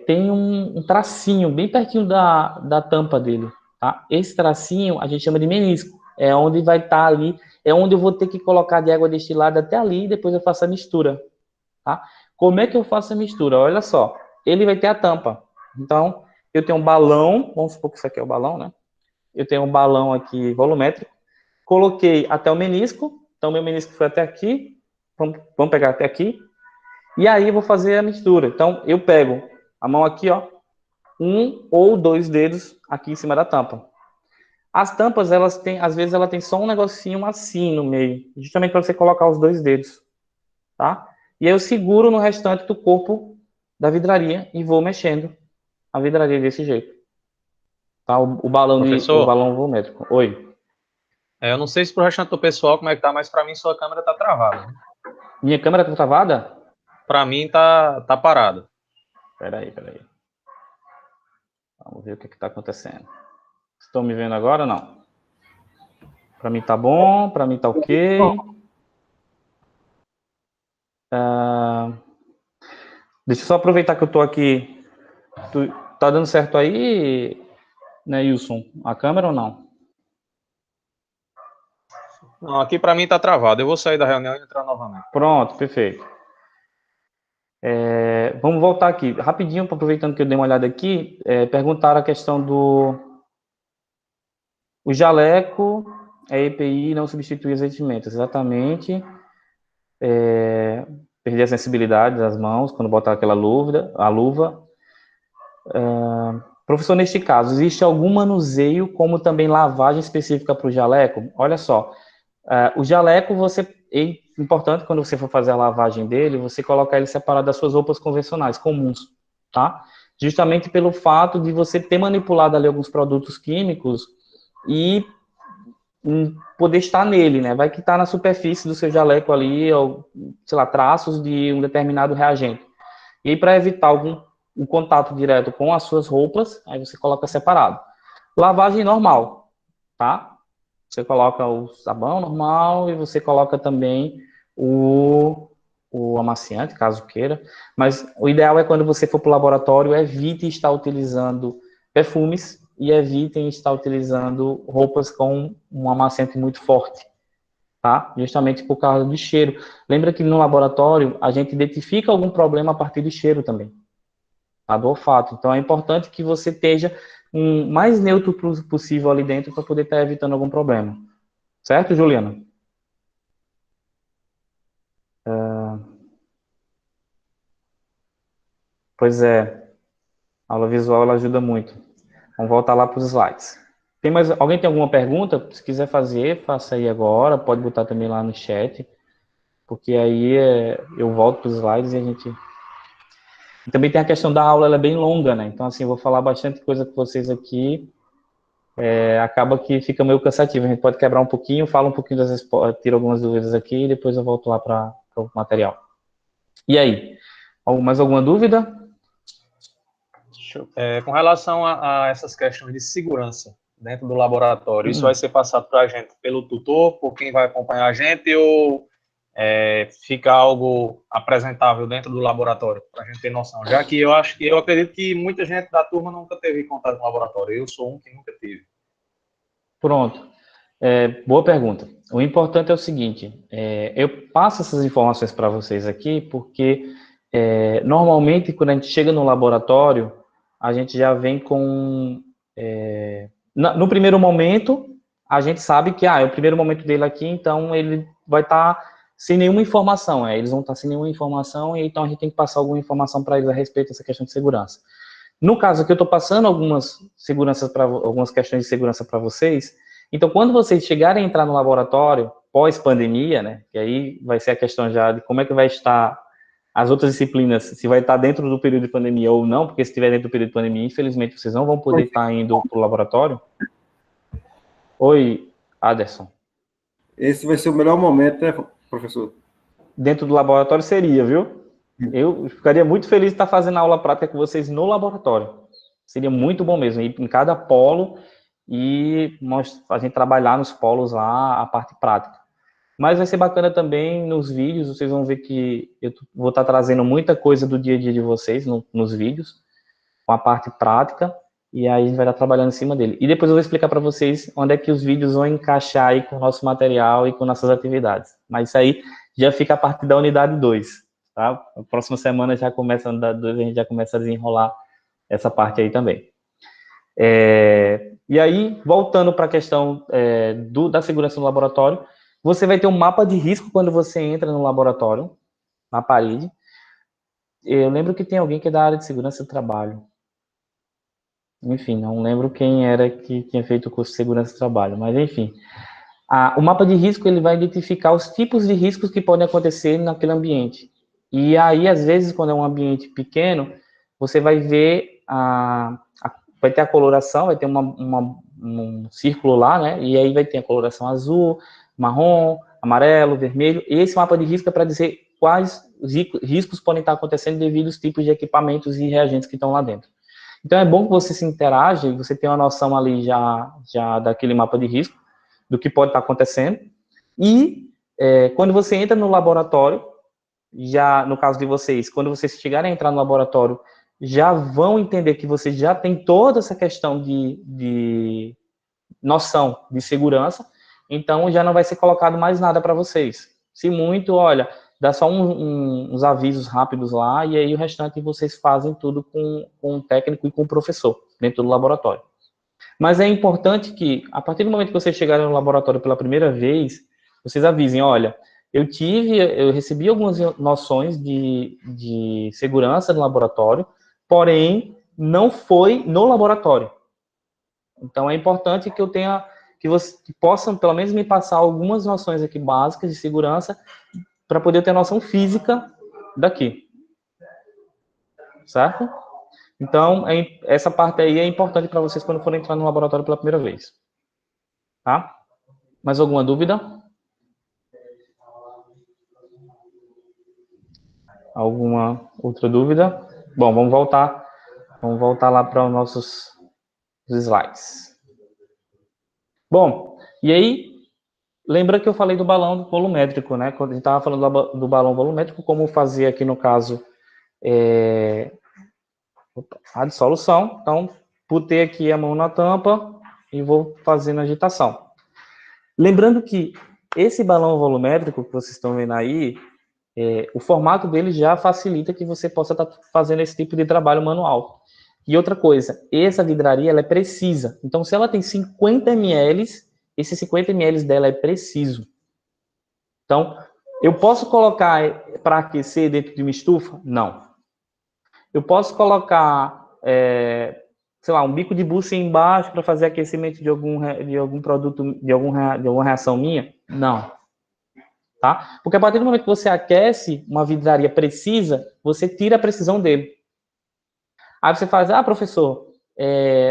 Tem um tracinho bem pertinho da tampa dele, tá? Esse tracinho a gente chama de menisco. É onde vai estar ali, é onde eu vou ter que colocar de água destilada até ali e depois eu faço a mistura, tá? Como é que eu faço a mistura? Olha só, ele vai ter a tampa. Então, eu tenho um balão, vamos supor que isso aqui é o balão, né? Eu tenho um balão aqui volumétrico, coloquei até o menisco, então meu menisco foi até aqui, vamos pegar até aqui, e aí eu vou fazer a mistura. Então, eu pego a mão aqui, ó, 1 ou 2 dedos aqui em cima da tampa. As tampas, às vezes ela tem só um negocinho assim no meio, justamente para você colocar os 2 dedos, tá? E aí eu seguro no restante do corpo da vidraria e vou mexendo a vidraria desse jeito. Tá? O balão volumétrico. Oi. Eu não sei se pro restante do pessoal como é que tá, mas para mim sua câmera tá travada. Né? Minha câmera tá travada? Para mim tá parada. Peraí. Vamos ver o que está acontecendo. Estão me vendo agora ou não? Para mim tá bom, para mim tá ok. Deixa eu só aproveitar que eu tô aqui. Tá dando certo aí, né, Wilson? A câmera ou não? Não, aqui para mim tá travado. Eu vou sair da reunião e entrar novamente. Pronto, perfeito. Vamos voltar aqui. Rapidinho, aproveitando que eu dei uma olhada aqui, perguntaram a questão do... O jaleco, a EPI não substitui as vestimentas. Exatamente. Perder a sensibilidade das mãos quando botar aquela luva. Professor, neste caso, existe algum manuseio, como também lavagem específica para o jaleco? Olha só, o jaleco, é importante quando você for fazer a lavagem dele, você colocar ele separado das suas roupas convencionais, comuns, tá? Justamente pelo fato de você ter manipulado ali alguns produtos químicos e poder estar nele, né? Vai que está na superfície do seu jaleco ali, ou, sei lá, traços de um determinado reagente. E aí, para evitar um contato direto com as suas roupas, aí você coloca separado. Lavagem normal, tá? Você coloca o sabão normal e você coloca também o amaciante, caso queira. Mas o ideal é quando você for para o laboratório, evite estar utilizando perfumes e evitem estar utilizando roupas com um amaciante muito forte, tá? Justamente por causa do cheiro. Lembra que no laboratório a gente identifica algum problema a partir do cheiro também, tá? Do olfato. Então é importante que você esteja mais neutro possível ali dentro para poder estar evitando algum problema. Certo, Juliana? Pois é. A aula visual ela ajuda muito. Vamos voltar lá para os slides. Alguém tem alguma pergunta? Se quiser fazer, faça aí agora. Pode botar também lá no chat. Porque aí eu volto para os slides e a gente E também tem a questão da aula, ela é bem longa, né? Então, assim, eu vou falar bastante coisa com vocês aqui, acaba que fica meio cansativo. A gente pode quebrar um pouquinho, fala um pouquinho das respostas, tira algumas dúvidas aqui e depois eu volto lá para o material. E aí? Mais alguma dúvida? Com relação a essas questões de segurança dentro do laboratório, isso vai ser passado para a gente pelo tutor, por quem vai acompanhar a gente, ou fica algo apresentável dentro do laboratório, para a gente ter noção? Já que eu acredito que muita gente da turma nunca teve contato com o laboratório, eu sou um que nunca tive. Pronto. Boa pergunta. O importante é o seguinte, eu passo essas informações para vocês aqui, porque normalmente quando a gente chega no laboratório, a gente já vem com... no primeiro momento, a gente sabe que é o primeiro momento dele aqui, então ele vai estar sem nenhuma informação, eles vão estar sem nenhuma informação, e então a gente tem que passar alguma informação para eles a respeito dessa questão de segurança. No caso aqui, eu estou passando algumas questões de segurança para vocês. Então, quando vocês chegarem a entrar no laboratório, pós-pandemia, né, que aí vai ser a questão já de como é que vai estar as outras disciplinas, se vai estar dentro do período de pandemia ou não, porque se estiver dentro do período de pandemia, infelizmente, vocês não vão poder estar indo para o laboratório. Oi, Aderson. Esse vai ser o melhor momento, né, professor? Dentro do laboratório seria, viu? Eu ficaria muito feliz de estar fazendo aula prática com vocês no laboratório. Seria muito bom mesmo, ir em cada polo e a gente trabalhar nos polos lá, a parte prática. Mas vai ser bacana também nos vídeos, vocês vão ver que eu vou estar trazendo muita coisa do dia a dia de vocês nos vídeos, com a parte prática, e aí a gente vai estar trabalhando em cima dele. E depois eu vou explicar para vocês onde é que os vídeos vão encaixar aí com o nosso material e com nossas atividades. Mas isso aí já fica a partir da unidade 2, tá? A próxima semana já começa a unidade 2, a gente já começa a desenrolar essa parte aí também. E aí, voltando para a questão da segurança no laboratório, você vai ter um mapa de risco quando você entra no laboratório, na parede. Eu lembro que tem alguém que é da área de segurança do trabalho. Enfim, não lembro quem era que tinha feito o curso de segurança do trabalho, mas enfim. O mapa de risco, ele vai identificar os tipos de riscos que podem acontecer naquele ambiente. E aí, às vezes, quando é um ambiente pequeno, você vai ver, vai ter a coloração, vai ter um círculo lá, né? E aí vai ter a coloração azul, marrom, amarelo, vermelho. E esse mapa de risco é para dizer quais riscos podem estar acontecendo devido aos tipos de equipamentos e reagentes que estão lá dentro. Então, é bom que você se interaja e você tenha uma noção ali já daquele mapa de risco, do que pode estar acontecendo. E quando você entra no laboratório, já no caso de vocês, quando vocês chegarem a entrar no laboratório, já vão entender que vocês já têm toda essa questão de noção de segurança, então já não vai ser colocado mais nada para vocês. Se muito, olha, dá só uns avisos rápidos lá, e aí o restante vocês fazem tudo com o técnico e com o professor, dentro do laboratório. Mas é importante que, a partir do momento que vocês chegarem no laboratório pela primeira vez, vocês avisem, olha, eu recebi algumas noções de segurança no laboratório, porém, não foi no laboratório. Então, é importante que que vocês possam, pelo menos, me passar algumas noções aqui básicas de segurança, para poder ter noção física daqui. Certo? Então, essa parte aí é importante para vocês quando forem entrar no laboratório pela primeira vez. Tá? Mais alguma dúvida? Alguma outra dúvida? Bom, vamos voltar lá para os nossos slides. Bom, e aí, lembra que eu falei do balão volumétrico, né? Quando a gente estava falando do balão volumétrico, como fazer aqui no caso a dissolução. Então, botei aqui a mão na tampa e vou fazendo a agitação. Lembrando que esse balão volumétrico que vocês estão vendo aí, o formato dele já facilita que você possa estar fazendo esse tipo de trabalho manual. E outra coisa, essa vidraria ela é precisa. Então, se ela tem 50 ml, esse 50 ml dela é preciso. Então, eu posso colocar para aquecer dentro de uma estufa? Não. Eu posso colocar, sei lá, um bico de bússia embaixo para fazer aquecimento de algum produto, de alguma reação minha? Não. Tá? Porque a partir do momento que você aquece uma vidraria precisa, você tira a precisão dele. Aí você faz, professor,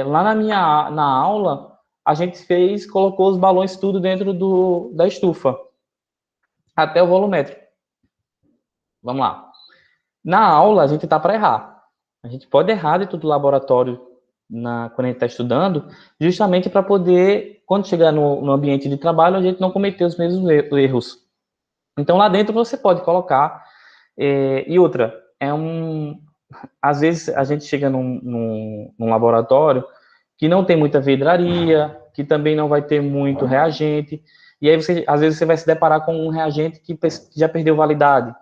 lá na aula, a gente colocou os balões tudo dentro da estufa, até o volumétrico. Vamos lá. Na aula, a gente tá para errar. A gente pode errar dentro do laboratório quando a gente está estudando, justamente para poder, quando chegar no ambiente de trabalho, a gente não cometer os mesmos erros. Então, lá dentro você pode colocar. E outra, às vezes a gente chega num laboratório que não tem muita vidraria, que também não vai ter muito reagente, e aí às vezes você vai se deparar com um reagente que já perdeu validade.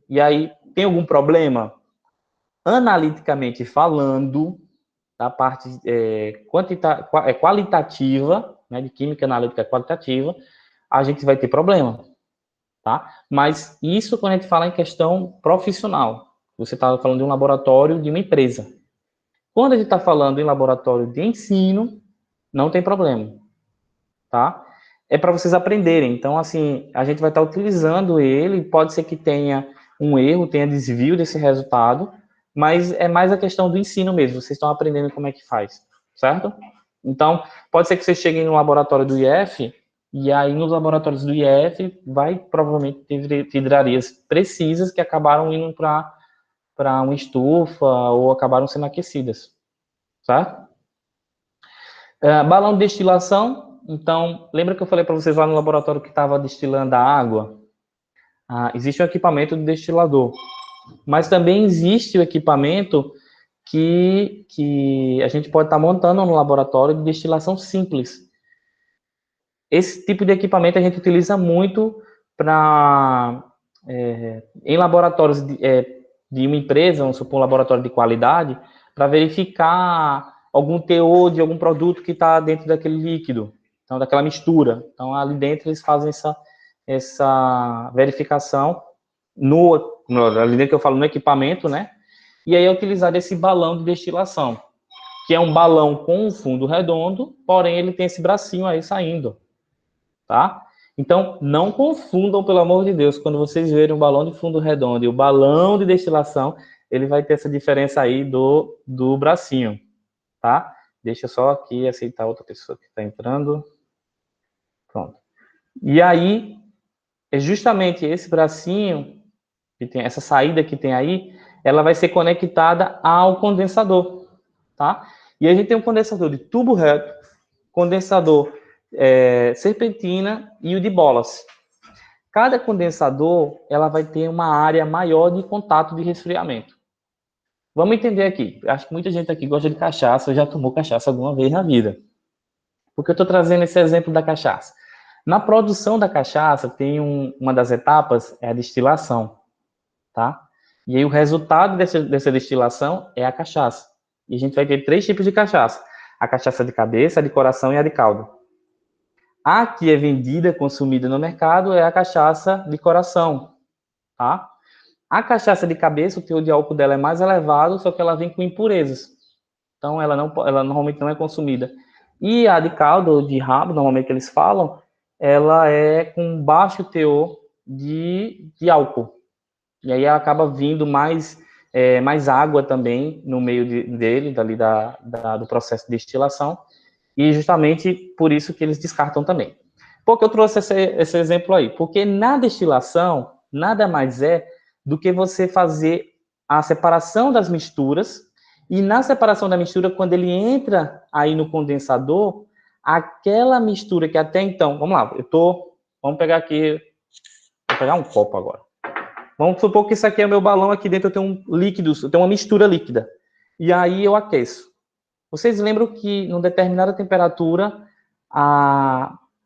E aí, tem algum problema? Analiticamente falando, da parte qualitativa, né, de química analítica qualitativa, a gente vai ter problema, tá? Mas isso quando a gente fala em questão profissional. Você está falando de um laboratório de uma empresa. Quando a gente está falando em laboratório de ensino, não tem problema, tá? É para vocês aprenderem. Então, assim, a gente vai estar utilizando ele, pode ser que tenha um erro, tenha desvio desse resultado, mas é mais a questão do ensino mesmo. Vocês estão aprendendo como é que faz, certo? Então, pode ser que vocês cheguem no laboratório do IF, e aí nos laboratórios do IF vai provavelmente ter vidrarias precisas que acabaram indo para uma estufa ou acabaram sendo aquecidas, certo? Balão de destilação. Então, lembra que eu falei para vocês lá no laboratório que estava destilando a água? Existe um equipamento de destilador, mas também existe o equipamento que a gente pode estar montando no laboratório de destilação simples. Esse tipo de equipamento a gente utiliza muito em laboratórios de uma empresa, vamos supor um laboratório de qualidade, para verificar algum teor de algum produto que está dentro daquele líquido, então daquela mistura. Então ali dentro eles fazem essa verificação ali dentro que eu falo no equipamento, né? E aí é utilizado esse balão de destilação, que é um balão com um fundo redondo, porém ele tem esse bracinho aí saindo, tá? Então, não confundam, pelo amor de Deus, quando vocês verem um balão de fundo redondo e o balão de destilação, ele vai ter essa diferença aí do bracinho, tá? Deixa eu só aqui aceitar outra pessoa que está entrando. Pronto. E aí, é justamente esse bracinho, que tem essa saída que tem aí, ela vai ser conectada ao condensador, tá? E a gente tem um condensador de tubo reto, condensador serpentina e o de bolas. Cada condensador, ela vai ter uma área maior de contato de resfriamento. Vamos entender aqui. Acho que muita gente aqui gosta de cachaça, já tomou cachaça alguma vez na vida. Por que eu estou trazendo esse exemplo da cachaça? Na produção da cachaça, tem uma das etapas, é a destilação, tá? E aí o resultado dessa destilação é a cachaça. E a gente vai ter 3 tipos de cachaça. A cachaça de cabeça, a de coração e a de caldo. A que é vendida, consumida no mercado, é a cachaça de coração, tá? A cachaça de cabeça, o teor de álcool dela é mais elevado, só que ela vem com impurezas. Então, ela normalmente não é consumida. E a de caldo, ou de rabo, normalmente eles falam, ela é com baixo teor de álcool. E aí ela acaba vindo mais água também no meio dele, do processo de destilação. E justamente por isso que eles descartam também. Por que eu trouxe esse exemplo aí? Porque na destilação, nada mais é do que você fazer a separação das misturas, e na separação da mistura, quando ele entra aí no condensador, aquela mistura que até então... Vamos lá, vamos pegar aqui... Vou pegar um copo agora. Vamos supor que isso aqui é o meu balão, aqui dentro eu tenho um líquido, eu tenho uma mistura líquida. E aí eu aqueço. Vocês lembram que, em uma determinada temperatura,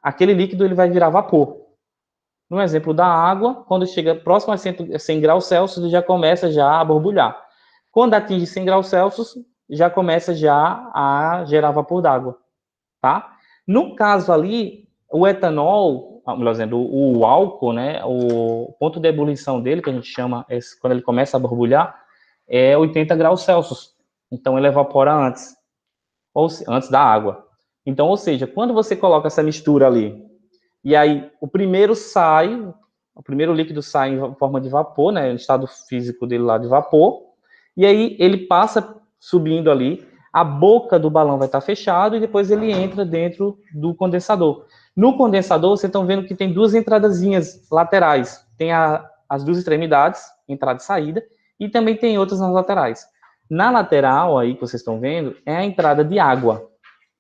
aquele líquido ele vai virar vapor. No exemplo da água, quando chega próximo a 100 graus Celsius, ele já começa a borbulhar. Quando atinge 100 graus Celsius, já começa a gerar vapor d'água. Tá? No caso ali, o etanol, melhor dizendo, o álcool, né, o ponto de ebulição dele, que a gente chama, quando ele começa a borbulhar, é 80 graus Celsius. Então, ele evapora antes da água. Então, ou seja, quando você coloca essa mistura ali, e aí o primeiro líquido sai em forma de vapor, né, o estado físico dele lá de vapor, E aí ele passa subindo ali, a boca do balão vai estar fechada e depois ele entra dentro do condensador. No condensador, vocês estão vendo que tem duas entradazinhas laterais. Tem as duas extremidades, entrada e saída, e também tem outras nas laterais. Na lateral, aí que vocês estão vendo, é a entrada de água.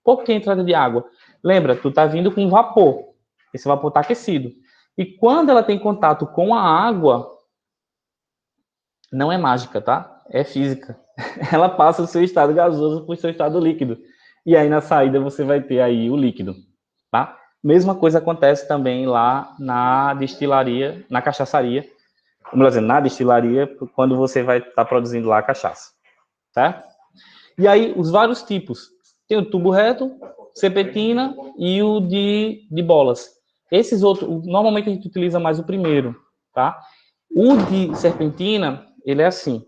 Por que entrada de água? Lembra, tu tá vindo com vapor. Esse vapor está aquecido. E quando ela tem contato com a água, não é mágica, tá? É física. Ela passa do seu estado gasoso para o seu estado líquido. E aí na saída você vai ter aí o líquido, tá? Mesma coisa acontece também lá na destilaria, na cachaçaria, melhor dizendo, na destilaria, quando você vai estar produzindo lá a cachaça, certo? E aí os vários tipos. Tem o tubo reto, serpentina e o de bolas. Esses outros, normalmente a gente utiliza mais o primeiro, tá? O de serpentina, ele é assim.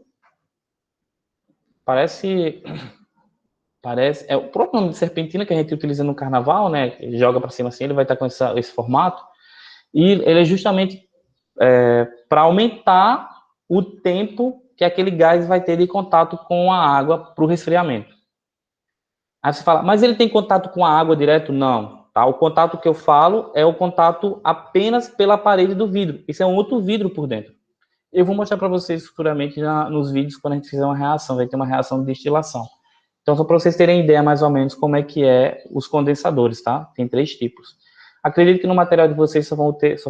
Parece é o próprio nome de serpentina que a gente utiliza no carnaval, né? Ele joga para cima assim, ele vai estar com esse formato. E ele é justamente para aumentar o tempo que aquele gás vai ter de contato com a água para o resfriamento. Aí você fala, mas ele tem contato com a água direto? Não. Tá? O contato que eu falo é o contato apenas pela parede do vidro. Isso é um outro vidro por dentro. Eu vou mostrar para vocês futuramente nos vídeos quando a gente fizer uma reação. Vai ter uma reação de destilação. Então, só para vocês terem ideia mais ou menos como é que é os condensadores, tá? Tem 3 tipos. Acredito que no material de vocês só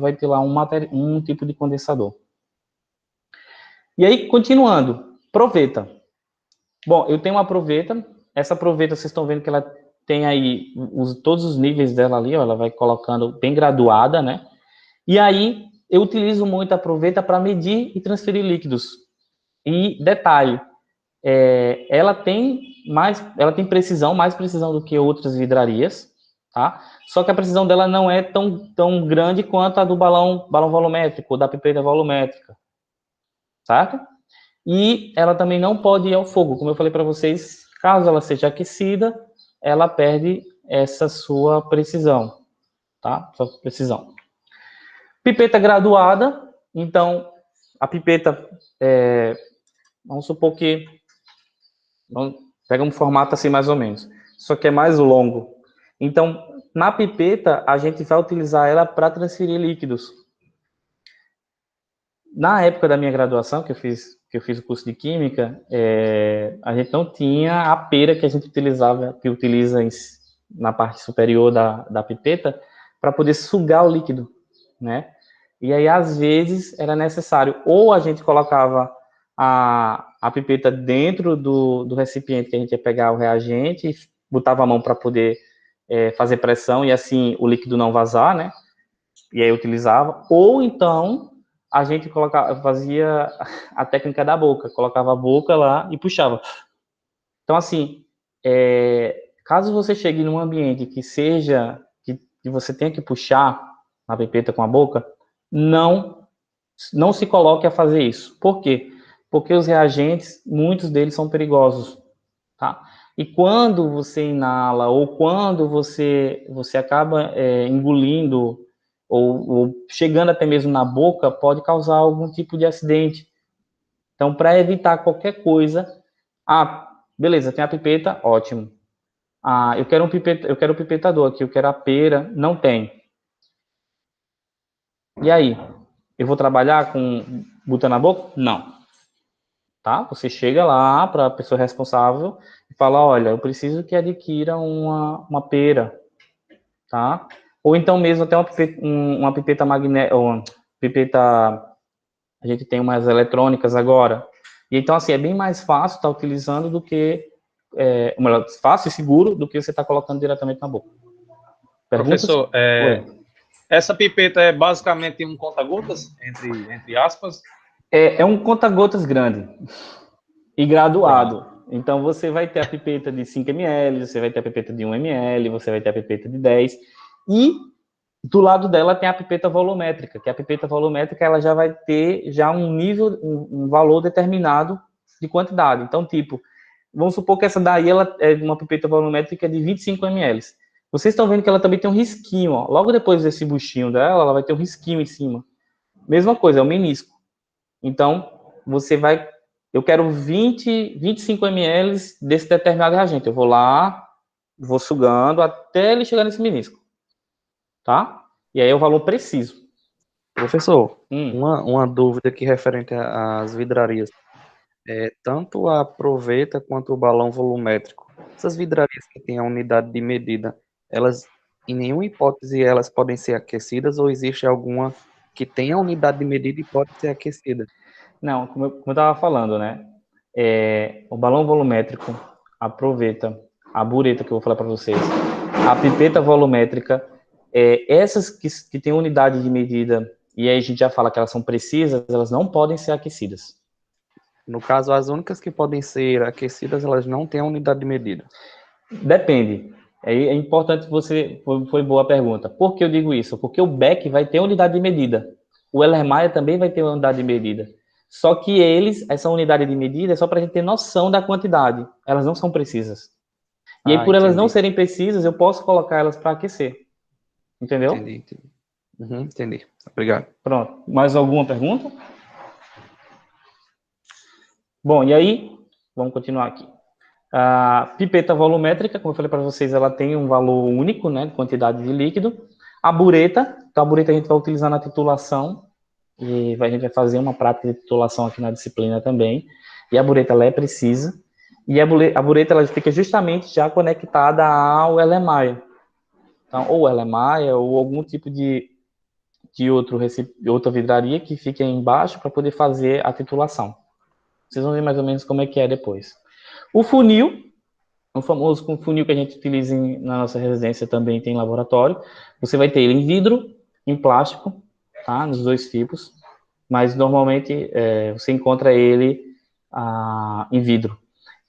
vai ter lá um tipo de condensador. E aí, continuando, proveta. Bom, eu tenho uma proveta. Essa proveta, vocês estão vendo que ela tem aí todos os níveis dela ali, ó, ela vai colocando bem graduada, né? E aí, eu utilizo muito a proveta para medir e transferir líquidos. E detalhe, ela tem mais precisão do que outras vidrarias, tá? Só que a precisão dela não é tão grande quanto a do balão volumétrico, ou da pipeta volumétrica, certo? E ela também não pode ir ao fogo, como eu falei para vocês, caso ela seja aquecida, ela perde essa sua precisão, tá? Sua precisão. Pipeta graduada, então, a pipeta, vamos supor que, pega um formato assim mais ou menos, só que é mais longo. Então, na pipeta, a gente vai utilizar ela para transferir líquidos. Na época da minha graduação, que eu fiz o curso de Química, a gente não tinha a pera que a gente utiliza na parte superior da pipeta para poder sugar o líquido, né? E aí, às vezes, era necessário, ou a gente colocava a pipeta dentro do recipiente que a gente ia pegar o reagente, e botava a mão para poder fazer pressão, e assim o líquido não vazar, né? E aí utilizava, ou então a gente fazia a técnica da boca, colocava a boca lá e puxava. Então, assim, caso você chegue num ambiente que você tenha que puxar a pipeta com a boca, não se coloque a fazer isso. Por quê? Porque os reagentes, muitos deles são perigosos, tá? E quando você inala, ou quando você acaba engolindo, ou chegando até mesmo na boca, pode causar algum tipo de acidente. Então, para evitar qualquer coisa, beleza, tem a pipeta, ótimo. Eu quero o pipetador aqui, eu quero a pera, não tem. E aí? Eu vou trabalhar botando na boca? Não. Tá? Você chega lá para a pessoa responsável e fala, olha, eu preciso que adquira uma pera, tá? Ou então mesmo até uma pipeta magnética, uma pipeta, a gente tem umas eletrônicas agora, e então assim, é bem mais fácil estar utilizando do que, fácil e seguro do que você estar colocando diretamente na boca. Perguntas? Professor, essa pipeta é basicamente um conta-gotas, entre aspas? É um conta-gotas grande e graduado. Pronto. Então, você vai ter a pipeta de 5 ml, você vai ter a pipeta de 1 ml, você vai ter a pipeta de 10. E do lado dela tem a pipeta volumétrica, que a pipeta volumétrica ela já vai ter um nível, um valor determinado de quantidade. Então, tipo, vamos supor que essa daí ela é uma pipeta volumétrica de 25 ml. Vocês estão vendo que ela também tem um risquinho, ó. Logo depois desse buchinho dela, ela vai ter um risquinho em cima. Mesma coisa, é o menisco. Então, eu quero 25 ml desse determinado reagente. Eu vou lá, vou sugando até ele chegar nesse menisco, tá? E aí é o valor preciso. Professor, uma dúvida aqui referente às vidrarias. Tanto a proveta quanto o balão volumétrico. Essas vidrarias que têm a unidade de medida, elas, em nenhuma hipótese, elas podem ser aquecidas ou existe alguma que tenha a unidade de medida e pode ser aquecida? Não, como eu estava falando, né? O balão volumétrico, a proveta, a bureta que eu vou falar para vocês, a pipeta volumétrica, essas que têm unidade de medida, e aí a gente já fala que elas são precisas, elas não podem ser aquecidas. No caso, as únicas que podem ser aquecidas, elas não têm a unidade de medida. Depende. É importante foi boa a pergunta. Por que eu digo isso? Porque o Beck vai ter unidade de medida. O Erlenmeyer também vai ter unidade de medida. Só que essa unidade de medida é só para a gente ter noção da quantidade. Elas não são precisas. E aí, por elas não serem precisas, eu posso colocar elas para aquecer. Entendeu? Entendi. Entendi. Obrigado. Pronto. Mais alguma pergunta? Bom, e aí, vamos continuar aqui. A pipeta volumétrica, como eu falei para vocês, ela tem um valor único, né, de quantidade de líquido. A bureta, então a bureta a gente vai utilizar na titulação, e a gente vai fazer uma prática de titulação aqui na disciplina também. E a bureta, ela é precisa. E a bureta, ela fica justamente já conectada ao Erlenmeyer. Então, ou Erlenmeyer, ou algum tipo de outra vidraria que fique aí embaixo para poder fazer a titulação. Vocês vão ver mais ou menos como é que é depois. O funil, o famoso funil que a gente utiliza na nossa residência também tem em laboratório. Você vai ter ele em vidro, em plástico, tá? Nos dois tipos. Mas normalmente você encontra ele em vidro.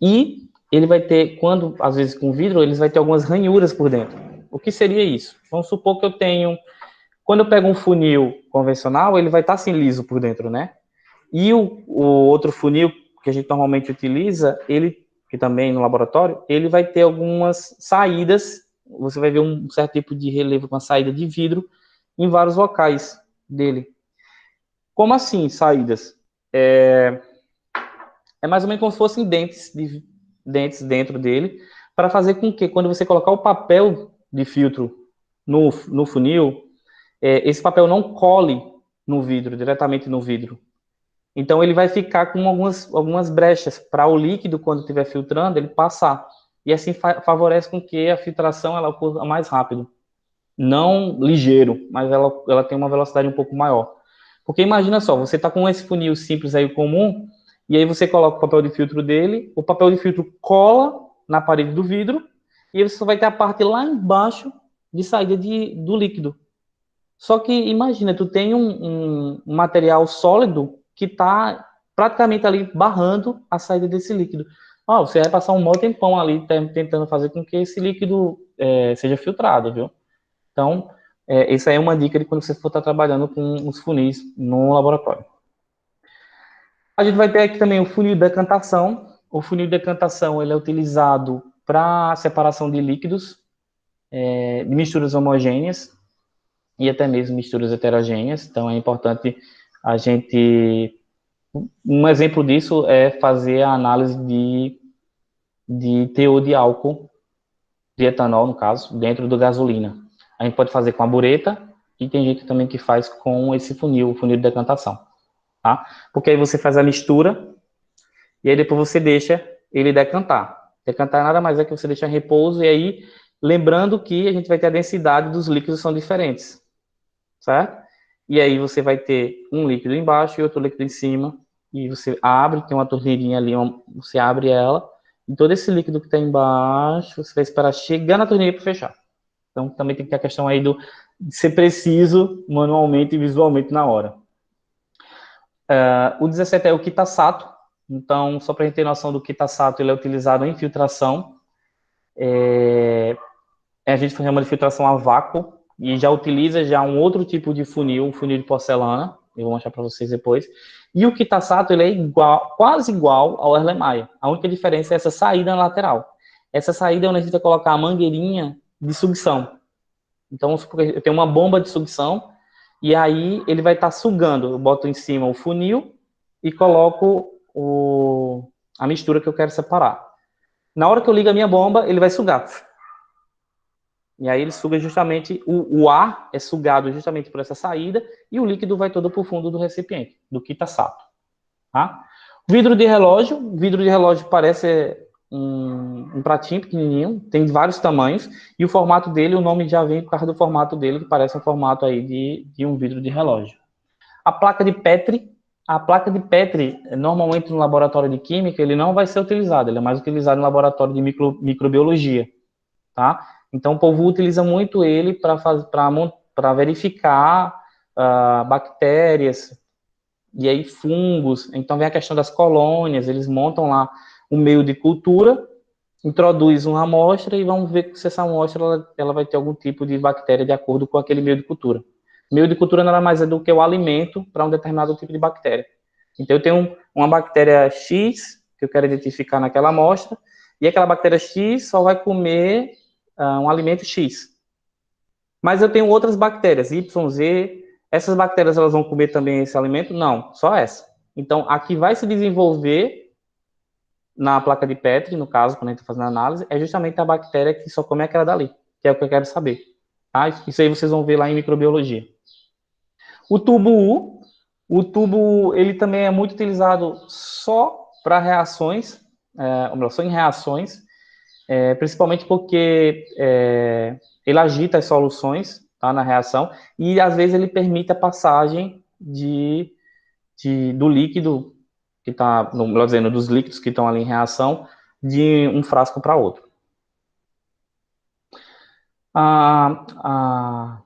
E ele vai ter, às vezes com vidro, ele vai ter algumas ranhuras por dentro. O que seria isso? Vamos supor que eu tenho... Quando eu pego um funil convencional, ele vai estar assim liso por dentro, né? E o outro funil que a gente normalmente utiliza, que também no laboratório, ele vai ter algumas saídas, você vai ver um certo tipo de relevo com a saída de vidro em vários locais dele. Como assim, saídas? É mais ou menos como se fossem dentes dentro dele, para fazer com que, quando você colocar o papel de filtro no funil, esse papel não cole no vidro, diretamente no vidro. Então, ele vai ficar com algumas brechas para o líquido, quando estiver filtrando, ele passar. E assim favorece com que a filtração ela ocorra mais rápido. Não ligeiro, mas ela tem uma velocidade um pouco maior. Porque imagina só, você está com esse funil simples aí comum, e aí você coloca o papel de filtro dele, o papel de filtro cola na parede do vidro, e você só vai ter a parte lá embaixo de saída do líquido. Só que imagina, tu tem um material sólido que está praticamente ali barrando a saída desse líquido. Você vai passar um maior tempão ali tentando fazer com que esse líquido seja filtrado, viu? Então, essa é uma dica de quando você for estar trabalhando com os funis no laboratório. A gente vai ter aqui também o funil de decantação. O funil de decantação ele é utilizado para separação de líquidos, de misturas homogêneas e até mesmo misturas heterogêneas. Então, é importante a gente... Um exemplo disso é fazer a análise de teor de álcool, de etanol, no caso, dentro da gasolina. A gente pode fazer com a bureta e tem gente também que faz com esse funil, o funil de decantação, tá? Porque aí você faz a mistura e aí depois você deixa ele decantar. Decantar nada mais é que você deixa em repouso e aí, lembrando que a gente vai ter a densidade dos líquidos são diferentes, certo? E aí você vai ter um líquido embaixo e outro líquido em cima e você abre, tem uma torneirinha ali, você abre ela e todo esse líquido que está embaixo, você vai esperar chegar na torneira para fechar. Então, também tem que ter a questão aí de ser preciso manualmente e visualmente na hora. O 17 é o Kitasato. Então, só para a gente ter noção do Kitasato, ele é utilizado em filtração. A gente chama de filtração a vácuo e já utiliza um outro tipo de funil, um funil de porcelana. Eu vou mostrar para vocês depois. E o Kitasato, ele é quase igual ao Erlenmeyer. A única diferença é essa saída lateral. Essa saída é onde a gente vai colocar a mangueirinha de sucção. Então, eu tenho uma bomba de sucção e aí ele vai estar sugando. Eu boto em cima o funil e coloco a mistura que eu quero separar. Na hora que eu ligo a minha bomba, ele vai sugar. E aí ele suga justamente, o ar é sugado justamente por essa saída e o líquido vai todo para o fundo do recipiente, do kita-sato. Tá? Vidro de relógio parece um pratinho pequenininho, tem vários tamanhos, e o formato dele, o nome já vem por causa do formato dele, que parece um formato aí de um vidro de relógio. A placa de Petri, normalmente no laboratório de química, ele não vai ser utilizado, ele é mais utilizado no laboratório de microbiologia, tá? Então, o povo utiliza muito ele para verificar bactérias, e aí fungos. Então, vem a questão das colônias, eles montam lá um meio de cultura, introduz uma amostra e vamos ver se essa amostra ela vai ter algum tipo de bactéria de acordo com aquele meio de cultura. Meio de cultura nada mais é do que o alimento para um determinado tipo de bactéria. Então, eu tenho uma bactéria X que eu quero identificar naquela amostra, e aquela bactéria X só vai comer um alimento X. Mas eu tenho outras bactérias, Y, Z. Essas bactérias elas vão comer também esse alimento? Não, só essa. Então, aqui vai se desenvolver na placa de Petri, no caso, quando a gente está fazendo a análise, é justamente a bactéria que só come aquela dali, que é o que eu quero saber. Tá? Isso aí vocês vão ver lá em microbiologia. O tubo, ele também é muito utilizado só para reações, ou melhor, só em reações, principalmente porque ele agita as soluções, tá, na reação, e às vezes ele permite a passagem do líquido que está, melhor dizendo, dos líquidos que estão ali em reação, de um frasco para outro. A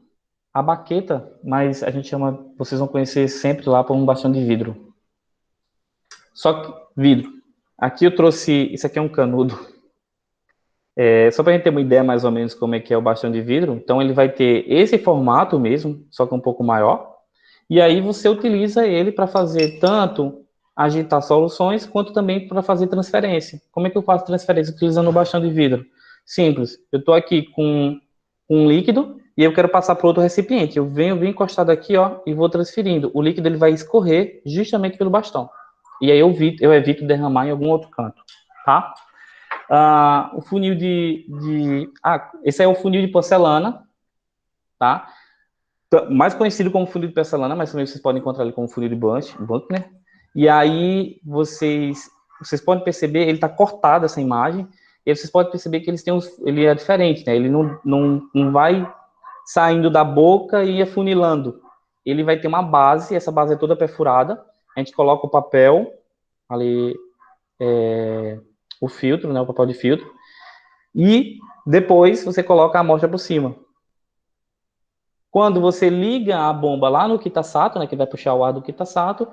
baqueta, mas a gente chama, vocês vão conhecer sempre lá por um bastão de vidro. Só que vidro. Aqui eu trouxe, isso aqui é um canudo. Só para a gente ter uma ideia mais ou menos como é que é o bastão de vidro. Então ele vai ter esse formato mesmo, só que um pouco maior. E aí você utiliza ele para fazer tanto agitar soluções, quanto também para fazer transferência. Como é que eu faço transferência utilizando o bastão de vidro? Simples. Eu estou aqui com um líquido e eu quero passar para outro recipiente. Eu venho encostado aqui, ó, e vou transferindo. O líquido ele vai escorrer justamente pelo bastão. E aí eu evito derramar em algum outro canto, tá? O funil esse é o funil de porcelana, tá? Mais conhecido como funil de porcelana, mas também vocês podem encontrar ele como funil de Buchner. E aí vocês podem perceber, ele está cortado essa imagem, e aí vocês podem perceber que ele é diferente, né? Ele não vai saindo da boca e afunilando. Ele vai ter uma base, essa base é toda perfurada, a gente coloca o papel ali, o filtro, né, o papel de filtro, e depois você coloca a amostra por cima. Quando você liga a bomba lá no kita-sato, né, que vai puxar o ar do kita-sato,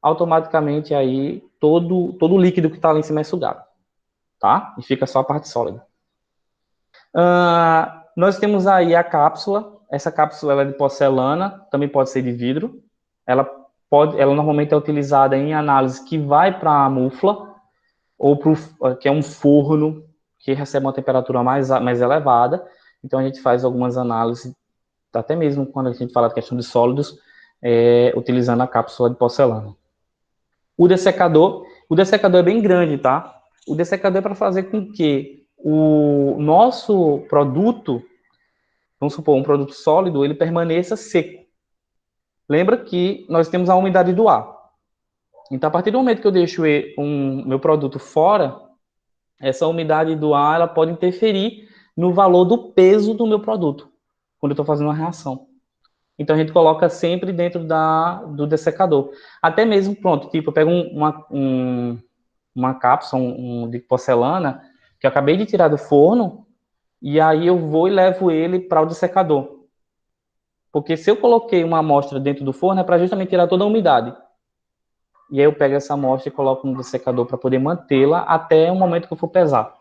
automaticamente aí todo o líquido que está lá em cima é sugado, tá? E fica só a parte sólida. Nós temos aí a cápsula. Essa cápsula ela é de porcelana, também pode ser de vidro. Ela normalmente é utilizada em análise que vai para a mufla, ou que é um forno que recebe uma temperatura mais elevada. Então a gente faz algumas análises, até mesmo quando a gente fala de questão de sólidos, utilizando a cápsula de porcelana. O dessecador é bem grande, tá? O dessecador é para fazer com que o nosso produto, vamos supor, um produto sólido, ele permaneça seco. Lembra que nós temos a umidade do ar. Então, a partir do momento que eu deixo meu produto fora, essa umidade do ar ela pode interferir no valor do peso do meu produto, quando eu estou fazendo uma reação. Então, a gente coloca sempre dentro do dessecador. Até mesmo, pronto, tipo, eu pego uma cápsula de porcelana, que eu acabei de tirar do forno, e aí eu vou e levo ele para o dessecador. Porque se eu coloquei uma amostra dentro do forno, é para justamente tirar toda a umidade. E aí eu pego essa amostra e coloco no dessecador para poder mantê-la até o momento que eu for pesar.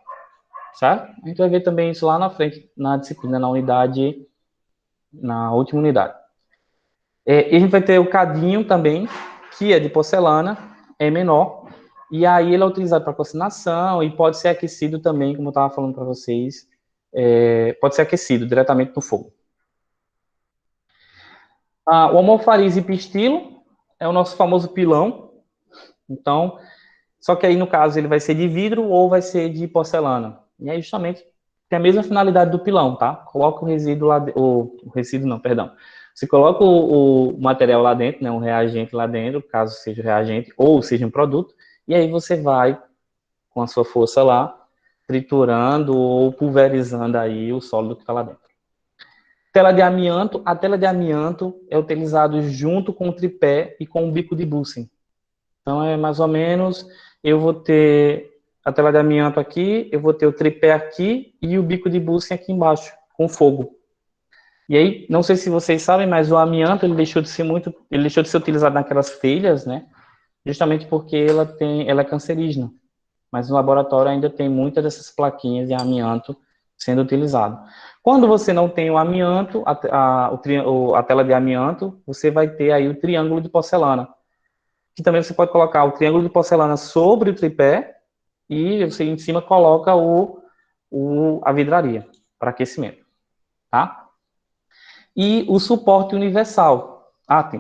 Certo? A gente vai ver também isso lá na frente, na disciplina, na última unidade. E a gente vai ter o cadinho também, que é de porcelana, é menor, e aí ele é utilizado para cocinação e pode ser aquecido também, como eu estava falando para vocês, pode ser aquecido diretamente no fogo. O almofariz e pistilo é o nosso famoso pilão. Então, Só que aí, no caso, ele vai ser de vidro ou vai ser de porcelana. E aí, justamente, tem a mesma finalidade do pilão, tá? Coloca o resíduo lá, o resíduo não, perdão. Você coloca o material lá dentro, né, um reagente lá dentro, caso seja o reagente ou seja um produto, e aí você vai, com a sua força lá, triturando ou pulverizando aí o sólido que está lá dentro. Tela de amianto, a tela de amianto é utilizado junto com o tripé e com o bico de Bunsen. Então, é mais ou menos, eu vou ter a tela de amianto aqui, eu vou ter o tripé aqui e o bico de Bunsen aqui embaixo, com fogo. E aí, não sei se vocês sabem, mas o amianto, ele deixou de ser utilizado naquelas telhas, né? Justamente porque ela é cancerígena. Mas no laboratório ainda tem muitas dessas plaquinhas de amianto sendo utilizado. Quando você não tem o amianto, a tela de amianto, você vai ter aí o triângulo de porcelana, que também você pode colocar o triângulo de porcelana sobre o tripé e você em cima coloca a vidraria para aquecimento, tá? E o suporte universal. Tem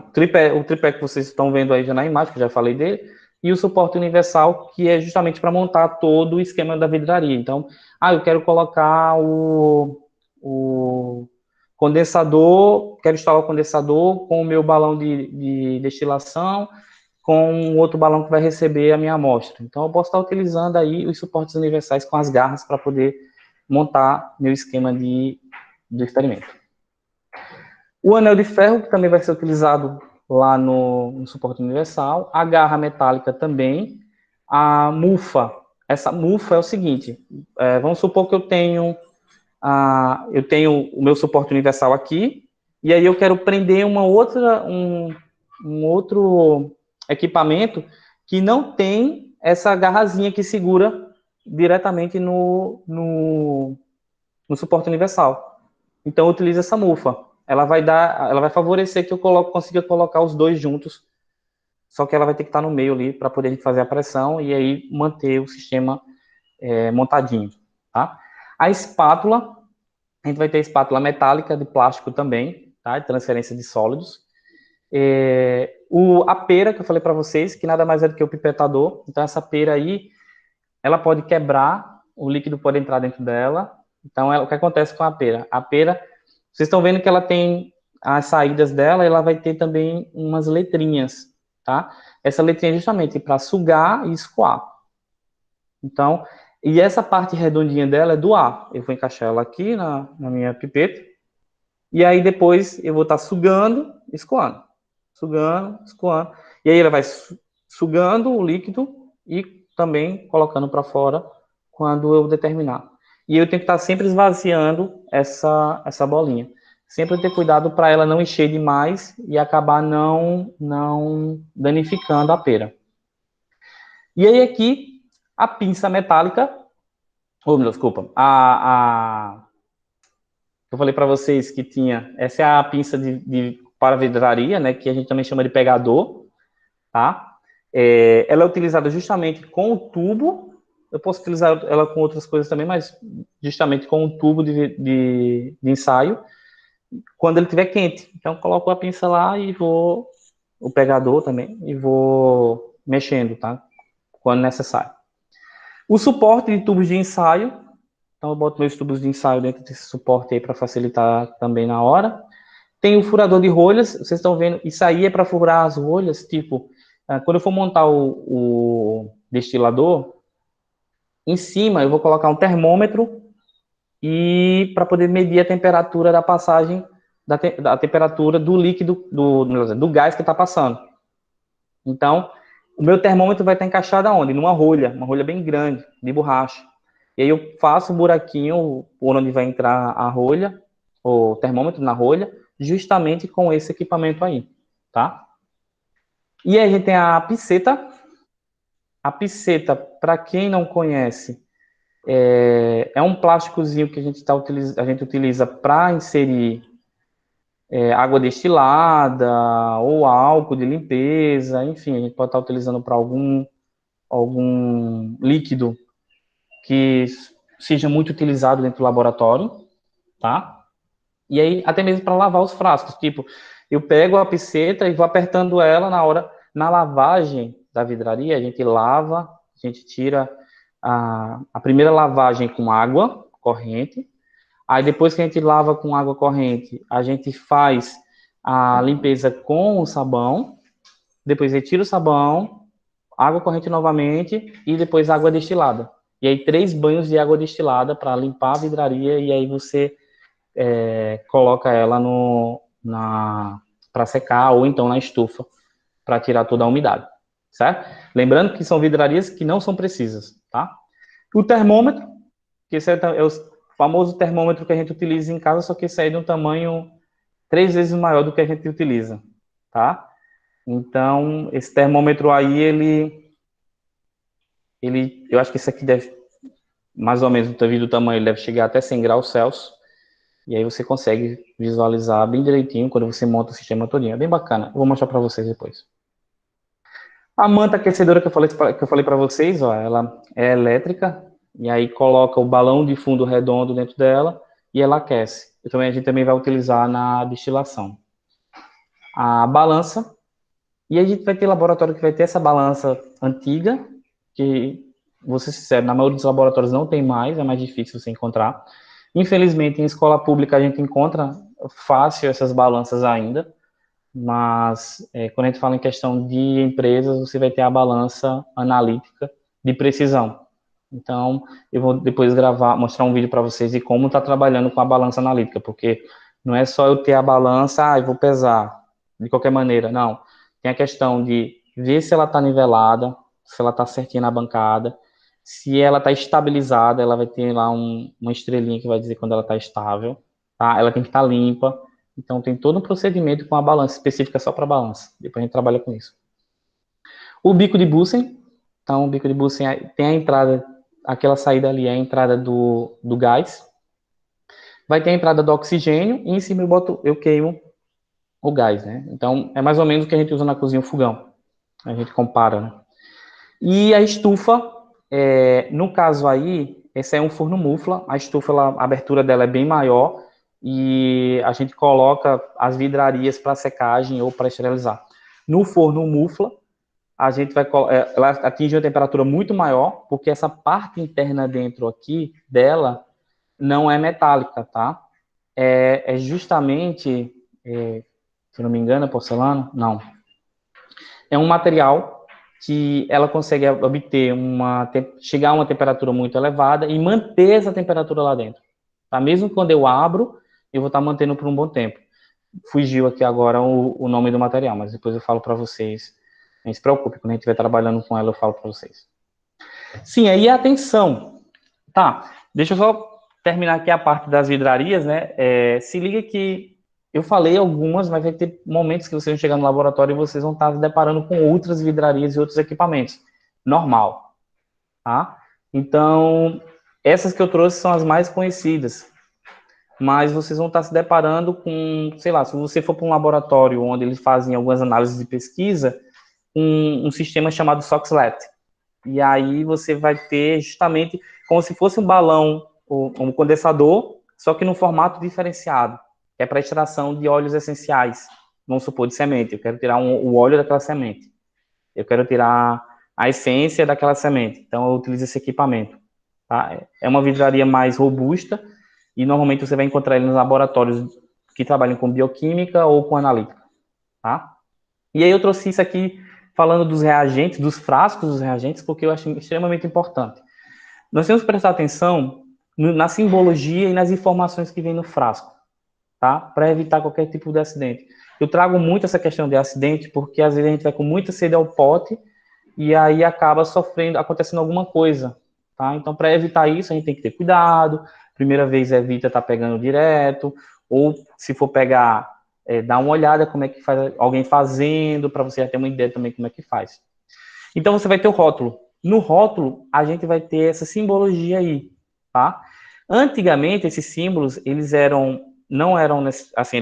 o tripé que vocês estão vendo aí já na imagem, que eu já falei dele, e o suporte universal, que é justamente para montar todo o esquema da vidraria. Então, eu quero colocar o condensador, quero instalar o condensador com o meu balão de destilação, com um outro balão que vai receber a minha amostra. Então, eu posso estar utilizando aí os suportes universais com as garras para poder montar meu esquema do experimento. O anel de ferro, que também vai ser utilizado lá no suporte universal. A garra metálica também. A mufa. Essa mufa é o seguinte, vamos supor que eu tenho o meu suporte universal aqui, e aí eu quero prender um outro equipamento que não tem essa garrazinha que segura diretamente no suporte universal. Então, eu utilizo essa mufa. Ela vai favorecer que eu consiga colocar os dois juntos, só que ela vai ter que estar no meio ali para poder fazer a pressão e aí manter o sistema montadinho, tá? A espátula, a gente vai ter a espátula metálica de plástico também, tá? De transferência de sólidos. A pera, que eu falei para vocês, que nada mais é do que o pipetador. Então, essa pera aí, ela pode quebrar, o líquido pode entrar dentro dela. Então, o que acontece com a pera? A pera, vocês estão vendo que ela tem as saídas dela, ela vai ter também umas letrinhas, tá? Essa letrinha é justamente para sugar e escoar. Então, e essa parte redondinha dela é do ar. Eu vou encaixar ela aqui na minha pipeta, e aí depois eu vou estar sugando, escoando. Sugando, escoando. E aí ela vai sugando o líquido e também colocando para fora quando eu determinar. E eu tenho que estar sempre esvaziando essa bolinha. Sempre ter cuidado para ela não encher demais e acabar não danificando a pera. E aí aqui, a pinça metálica, desculpa, eu falei para vocês que tinha, essa é a pinça para vidraria, né, que a gente também chama de pegador, tá? Ela é utilizada justamente com o tubo. Eu posso utilizar ela com outras coisas também, mas justamente com o tubo de ensaio, quando ele estiver quente. Então, coloco a pinça lá e o pegador também, e vou mexendo, tá? Quando necessário. O suporte de tubos de ensaio. Então, eu boto meus tubos de ensaio dentro desse suporte aí para facilitar também na hora. Tem o furador de rolhas. Vocês estão vendo, isso aí é para furar as rolhas, tipo, quando eu for montar o destilador, em cima eu vou colocar um termômetro e para poder medir a temperatura da passagem, da temperatura do líquido, do gás que está passando. Então, o meu termômetro vai estar encaixado aonde? Numa rolha, uma rolha bem grande, de borracha. E aí eu faço um buraquinho por onde vai entrar a rolha, o termômetro na rolha, justamente com esse equipamento aí, tá? E aí a gente tem a piceta. A piceta, para quem não conhece, é um plásticozinho que a gente utiliza para inserir água destilada ou álcool de limpeza, enfim, a gente pode estar utilizando para algum líquido que seja muito utilizado dentro do laboratório, tá? E aí, até mesmo para lavar os frascos, tipo, eu pego a piceta e vou apertando ela na lavagem da vidraria, a gente lava A gente tira a primeira lavagem com água corrente. Aí depois que a gente lava com água corrente, a gente faz a limpeza com o sabão. Depois retira o sabão, água corrente novamente e depois água destilada. E aí 3 banhos de água destilada para limpar a vidraria e aí você coloca ela para secar ou então na estufa para tirar toda a umidade, certo? Lembrando que são vidrarias que não são precisas, tá? O termômetro, que esse é o famoso termômetro que a gente utiliza em casa, só que esse aí é de um tamanho 3 vezes maior do que a gente utiliza, tá? Então, esse termômetro aí, eu acho que esse aqui deve, mais ou menos, devido ao tamanho, ele deve chegar até 100 graus Celsius, e aí você consegue visualizar bem direitinho quando você monta o sistema todinho. É bem bacana, eu vou mostrar para vocês depois. A manta aquecedora que eu falei para vocês, ó, ela é elétrica, e aí coloca o balão de fundo redondo dentro dela, e ela aquece. A gente também vai utilizar na destilação. A balança, e a gente vai ter laboratório que vai ter essa balança antiga, que, vou ser sincero, na maioria dos laboratórios não tem mais, é mais difícil você encontrar. Infelizmente, em escola pública a gente encontra fácil essas balanças ainda, mas quando a gente fala em questão de empresas, você vai ter a balança analítica de precisão. Então, eu vou depois mostrar um vídeo para vocês de como está trabalhando com a balança analítica, porque não é só eu ter a balança, eu vou pesar de qualquer maneira, não. Tem a questão de ver se ela está nivelada, se ela está certinha na bancada, se ela está estabilizada, ela vai ter lá uma estrelinha que vai dizer quando ela está estável, tá? Ela tem que estar limpa. Então, tem todo um procedimento com a balança específica só para balança. Depois a gente trabalha com isso. O bico de Bunsen. Então, o bico de Bunsen tem a entrada, aquela saída ali é a entrada do gás. Vai ter a entrada do oxigênio e em cima eu queimo o gás, né? Então, é mais ou menos o que a gente usa na cozinha, o fogão. A gente compara, né? E a estufa, no caso aí, esse é um forno mufla. A estufa, a abertura dela é bem maior e a gente coloca as vidrarias para secagem ou para esterilizar. No forno mufla, a gente ela atinge uma temperatura muito maior, porque essa parte interna dentro aqui dela não é metálica, tá? É justamente, se não me engano, é porcelana? Não. É um material que ela consegue obter chegar a uma temperatura muito elevada e manter essa temperatura lá dentro. Tá? Mesmo quando eu abro, eu vou estar mantendo por um bom tempo. Fugiu aqui agora o nome do material, mas depois eu falo para vocês. Não se preocupe, quando a gente estiver trabalhando com ela, eu falo para vocês. Sim, aí atenção. Tá, deixa eu só terminar aqui a parte das vidrarias, né? Se liga que eu falei algumas, mas vai ter momentos que vocês vão chegar no laboratório e vocês vão estar se deparando com outras vidrarias e outros equipamentos. Normal, tá? Então, essas que eu trouxe são as mais conhecidas. Mas vocês vão estar se deparando com, sei lá, se você for para um laboratório onde eles fazem algumas análises de pesquisa, um sistema chamado Soxhlet. E aí você vai ter justamente como se fosse um balão, um condensador, só que num formato diferenciado, que é para extração de óleos essenciais, vamos supor, de semente. Eu quero tirar o óleo daquela semente. Eu quero tirar a essência daquela semente. Então, eu utilizo esse equipamento. Tá? É uma vidraria mais robusta e, normalmente, você vai encontrar ele nos laboratórios que trabalham com bioquímica ou com analítica. Tá? E aí, eu trouxe isso aqui falando dos reagentes, dos frascos dos reagentes, porque eu acho extremamente importante. Nós temos que prestar atenção na simbologia e nas informações que vem no frasco, tá? Para evitar qualquer tipo de acidente. Eu trago muito essa questão de acidente, porque às vezes a gente vai com muita sede ao pote e aí acaba acontecendo alguma coisa, tá? Então, para evitar isso, a gente tem que ter cuidado. Primeira vez, evita estar pegando direto, ou se for pegar, dá uma olhada como é que faz alguém fazendo, para você já ter uma ideia também como é que faz. Então, você vai ter o rótulo. No rótulo, a gente vai ter essa simbologia aí, tá? Antigamente, esses símbolos, eles não eram assim,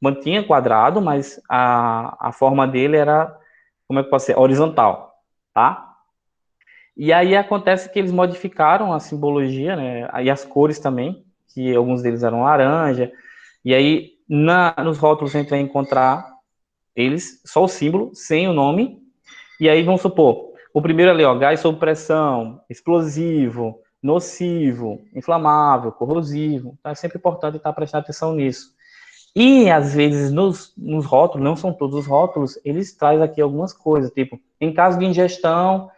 mantinha quadrado, mas a forma dele era, como é que pode ser? Horizontal, tá? E aí acontece que eles modificaram a simbologia, né? E as cores também, que alguns deles eram laranja. E aí, nos rótulos, a gente vai encontrar eles, só o símbolo, sem o nome. E aí, vamos supor, O primeiro ali, ó, gás sob pressão, explosivo, nocivo, inflamável, corrosivo. Então, é sempre importante estar prestando atenção nisso. E, às vezes, nos rótulos, não são todos os rótulos, eles trazem aqui algumas coisas, tipo, em caso de ingestão,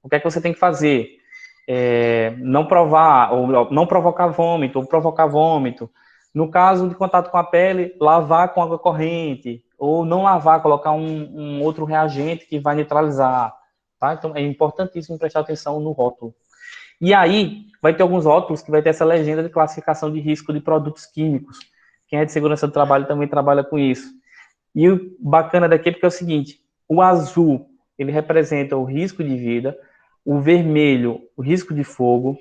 o que é que você tem que fazer? Não provar, ou não provocar vômito, ou provocar vômito. No caso de contato com a pele, lavar com água corrente, ou não lavar, colocar um outro reagente que vai neutralizar. Tá? Então, é importantíssimo prestar atenção no rótulo. E aí, vai ter alguns rótulos que vai ter essa legenda de classificação de risco de produtos químicos. Quem é de segurança do trabalho também trabalha com isso. E o bacana daqui é porque é o seguinte, o azul, ele representa o risco de vida, o vermelho, o risco de fogo,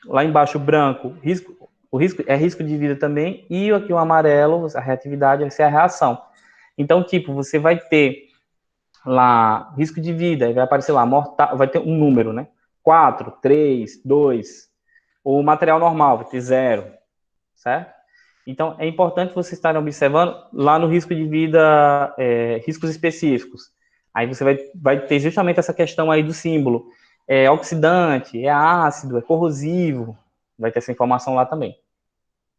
lá embaixo, o branco, o risco é risco de vida também, e aqui o amarelo, a reatividade, vai ser a reação. Então, tipo, você vai ter lá risco de vida, vai aparecer lá, mortal, vai ter um número, né? 4, 3, 2, o material normal vai ter 0, certo? Então, é importante vocês estarem observando lá no risco de vida, riscos específicos. Aí você vai ter justamente essa questão aí do símbolo. É oxidante, é ácido, é corrosivo. Vai ter essa informação lá também.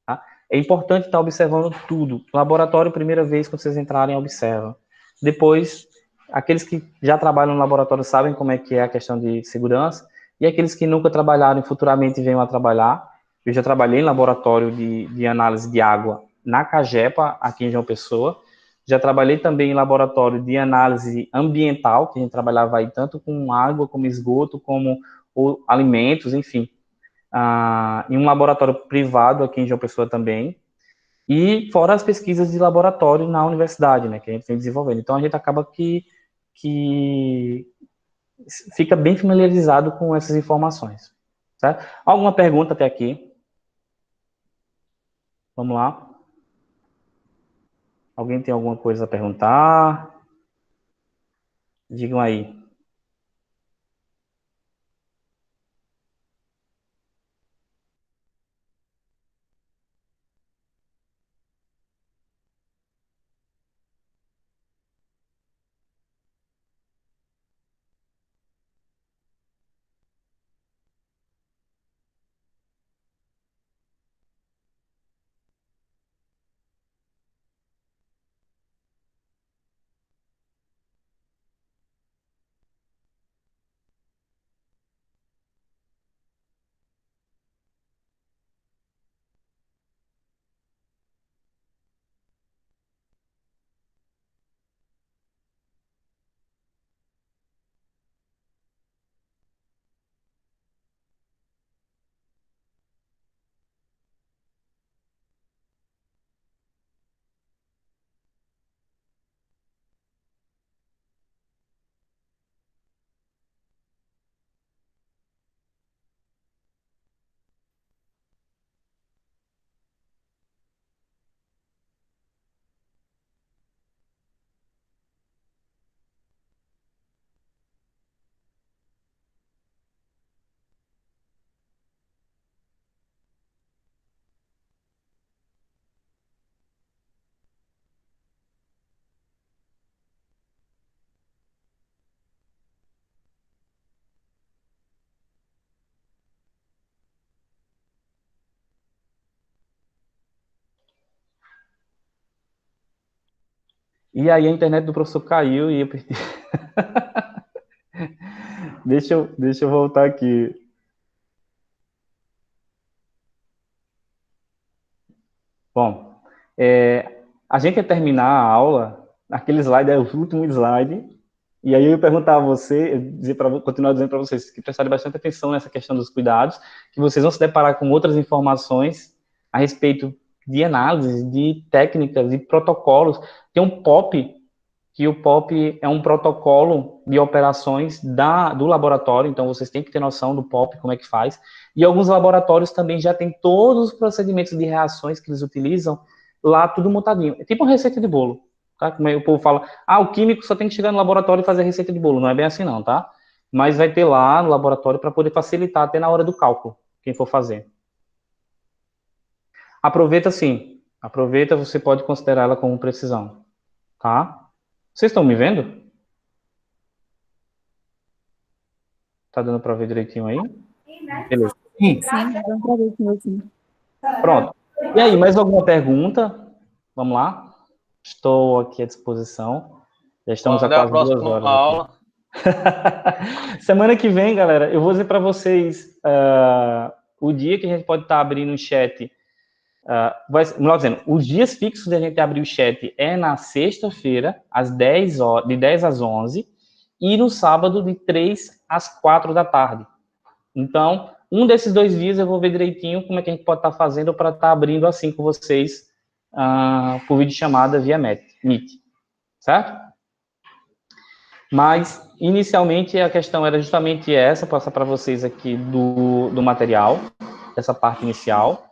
Tá? É importante estar observando tudo. Laboratório, primeira vez que vocês entrarem, observa. Depois, aqueles que já trabalham no laboratório sabem como é que é a questão de segurança. E aqueles que nunca trabalharam e futuramente venham a trabalhar. Eu já trabalhei em laboratório de análise de água na Cagepa, aqui em João Pessoa. Já trabalhei também em laboratório de análise ambiental, que a gente trabalhava aí tanto com água, como esgoto, como alimentos, enfim. Em um laboratório privado aqui em João Pessoa também. E fora as pesquisas de laboratório na universidade, né, que a gente vem desenvolvendo. Então, a gente acaba que fica bem familiarizado com essas informações. Certo? Alguma pergunta até aqui? Vamos lá. Alguém tem alguma coisa a perguntar? Digam aí. E aí a internet do professor caiu e eu perdi. Deixa eu voltar aqui. Bom, a gente ia terminar a aula, aquele slide é o último slide, e aí eu ia perguntar a você, continuar dizendo para vocês que prestarem bastante atenção nessa questão dos cuidados, que vocês vão se deparar com outras informações a respeito de análise, de técnicas, de protocolos. Tem um POP, que o POP é um protocolo de operações do laboratório, então vocês têm que ter noção do POP, como é que faz. E alguns laboratórios também já têm todos os procedimentos de reações que eles utilizam lá, tudo montadinho. É tipo uma receita de bolo, tá? Como o povo fala, o químico só tem que chegar no laboratório e fazer a receita de bolo. Não é bem assim não, tá? Mas vai ter lá no laboratório para poder facilitar até na hora do cálculo, quem for fazer. Aproveita sim. Aproveita, você pode considerar ela como precisão, tá? Vocês estão me vendo? Tá dando para ver direitinho aí? Beleza. Sim, dá pra ver sim. Pronto. E aí, mais alguma pergunta? Vamos lá? Estou aqui à disposição. Já estamos Quando a é a quase 2 próxima horas aula? aqui. Semana que vem, galera, eu vou dizer para vocês o dia que a gente pode estar abrindo o chat. Melhor dizendo, os dias fixos de a gente abrir o chat é na sexta-feira, às 10 horas, de 10 às 11, e no sábado, de 3 às 4 da tarde. Então, um desses 2 dias eu vou ver direitinho como é que a gente pode estar fazendo para estar abrindo assim com vocês por videochamada via Meet, certo? Mas, inicialmente, a questão era justamente essa, passar para vocês aqui do material, dessa parte inicial.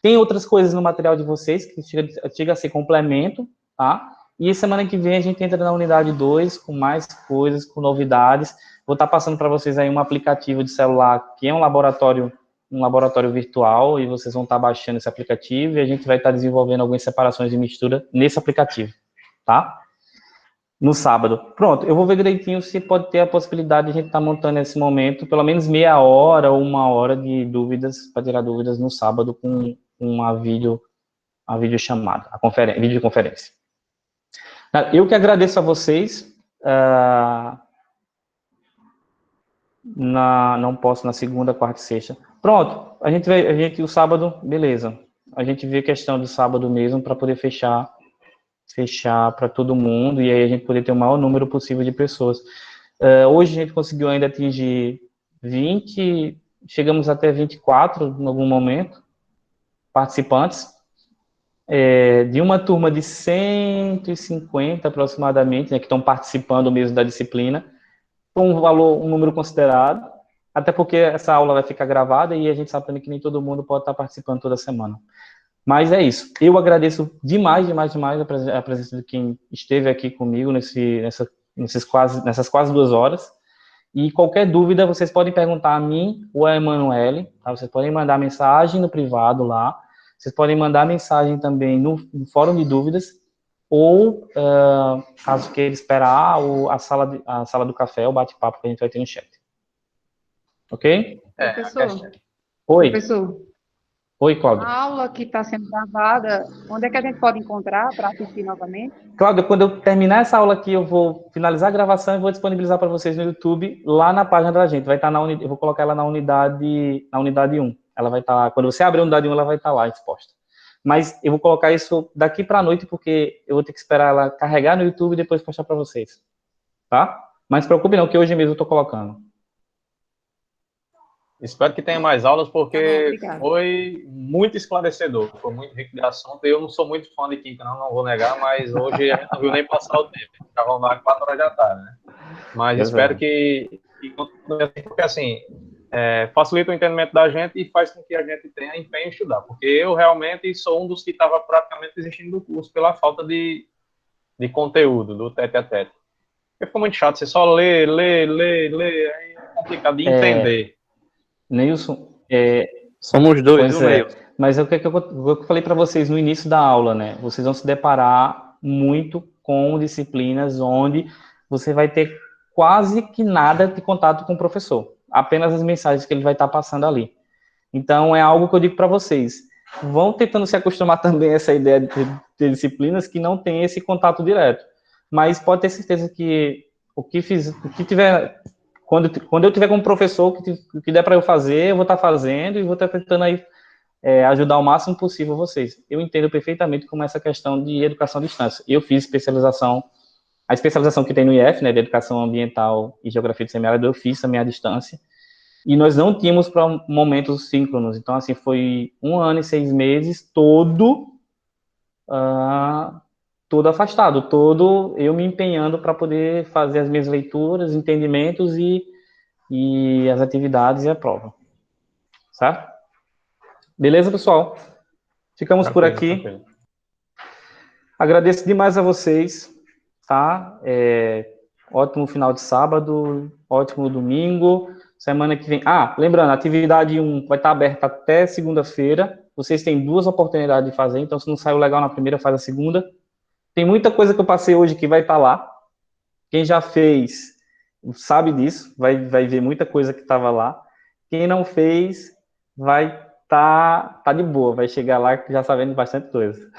Tem outras coisas no material de vocês que chega a ser complemento, tá? E semana que vem a gente entra na unidade 2 com mais coisas, com novidades. Vou estar passando para vocês aí um aplicativo de celular que é um laboratório virtual, e vocês vão estar baixando esse aplicativo e a gente vai estar desenvolvendo algumas separações de mistura nesse aplicativo, tá? No sábado. Pronto, eu vou ver direitinho se pode ter a possibilidade de a gente estar montando nesse momento pelo menos meia hora ou 1 hora de dúvidas, para tirar dúvidas no sábado com uma videochamada, videoconferência. Eu que agradeço a vocês. Não posso na segunda, quarta e sexta. Pronto, o sábado, beleza. A gente vê a questão do sábado mesmo para poder fechar para todo mundo, e aí a gente poder ter o maior número possível de pessoas. Hoje a gente conseguiu ainda atingir 20, chegamos até 24 em algum momento, participantes, de uma turma de 150 aproximadamente, né, que estão participando mesmo da disciplina, com um número considerado, até porque essa aula vai ficar gravada e a gente sabe também que nem todo mundo pode estar participando toda semana. Mas é isso. Eu agradeço demais a presença de quem esteve aqui comigo nessas quase 2 horas. E qualquer dúvida, vocês podem perguntar a mim ou a Emanuele, tá? Vocês podem mandar mensagem no privado lá. Vocês podem mandar mensagem também no fórum de dúvidas, ou, caso queira esperar, a sala do café, o bate-papo que a gente vai ter no chat. Ok? Professor. Oi. Professor. Oi, Cláudia. A aula que está sendo gravada, onde é que a gente pode encontrar para assistir novamente? Cláudia, quando eu terminar essa aula aqui, eu vou finalizar a gravação e vou disponibilizar para vocês no YouTube, lá na página da gente. Vai estar eu vou colocar ela na unidade 1. Ela vai estar lá. Quando você abrir a unidade 1, ela vai estar lá exposta. Mas eu vou colocar isso daqui para a noite, porque eu vou ter que esperar ela carregar no YouTube e depois postar para vocês. Tá? Mas não se preocupe não, que hoje mesmo eu estou colocando. Espero que tenha mais aulas, porque Tá bom, foi muito esclarecedor, foi muito rico de assunto. Eu não sou muito fã de química, não vou negar, mas hoje a gente não viu nem passar o tempo. Estavam lá 4 horas da tarde, né? Mas espero que continue assim, porque assim, facilita o entendimento da gente e faz com que a gente tenha empenho em estudar. Porque eu realmente sou um dos que estava praticamente desistindo do curso pela falta de conteúdo, do tete-a-tete. Porque ficou muito chato, você só lê, aí é complicado de entender. Neilson, somos dois, Neilson. Mas é o que eu falei para vocês no início da aula, né? Vocês vão se deparar muito com disciplinas onde você vai ter quase que nada de contato com o professor, apenas as mensagens que ele vai estar passando ali. Então, é algo que eu digo para vocês. Vão tentando se acostumar também a essa ideia de ter disciplinas que não tem esse contato direto. Mas pode ter certeza que o que tiver... Quando eu tiver como professor, o que der para eu fazer, eu vou estar fazendo e vou estar tentando aí ajudar o máximo possível vocês. Eu entendo perfeitamente como essa questão de educação à distância. Eu fiz a especialização que tem no IF, né, de Educação Ambiental e Geografia do Semiárido, eu fiz também à distância. E nós não tínhamos para momentos síncronos. Então, assim, foi 1 ano e 6 meses todo afastado, todo eu me empenhando para poder fazer as minhas leituras, entendimentos e as atividades e a prova. Certo? Beleza, pessoal? Ficamos por aqui. Tranquilo. Agradeço demais a vocês, tá? Ótimo final de sábado, ótimo domingo. Semana que vem... lembrando, a atividade 1 vai estar aberta até segunda-feira. Vocês têm 2 oportunidades de fazer, então se não saiu legal na primeira, faz a segunda. Tem muita coisa que eu passei hoje que vai estar lá. Quem já fez sabe disso, vai ver muita coisa que estava lá. Quem não fez vai tá de boa, vai chegar lá já sabendo bastante coisa.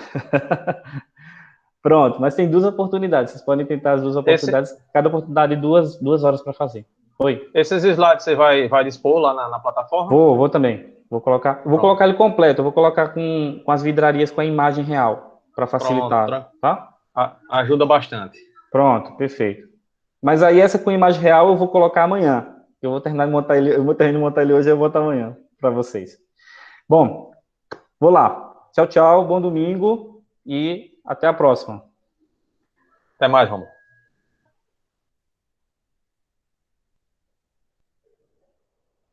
Pronto, mas tem 2 oportunidades. Vocês podem tentar as 2 oportunidades, cada oportunidade 2 horas para fazer. Oi. Esses slides você vai dispor lá na plataforma? Vou também. Vou colocar ele completo. Eu vou colocar com as vidrarias com a imagem real, para facilitar. Pronto, tá? Ajuda bastante. Pronto, perfeito. Mas aí essa com imagem real eu vou colocar amanhã. Eu vou terminar de montar ele, hoje e eu vou botar amanhã para vocês. Bom, vou lá. Tchau, tchau, bom domingo e até a próxima. Até mais, Romulo.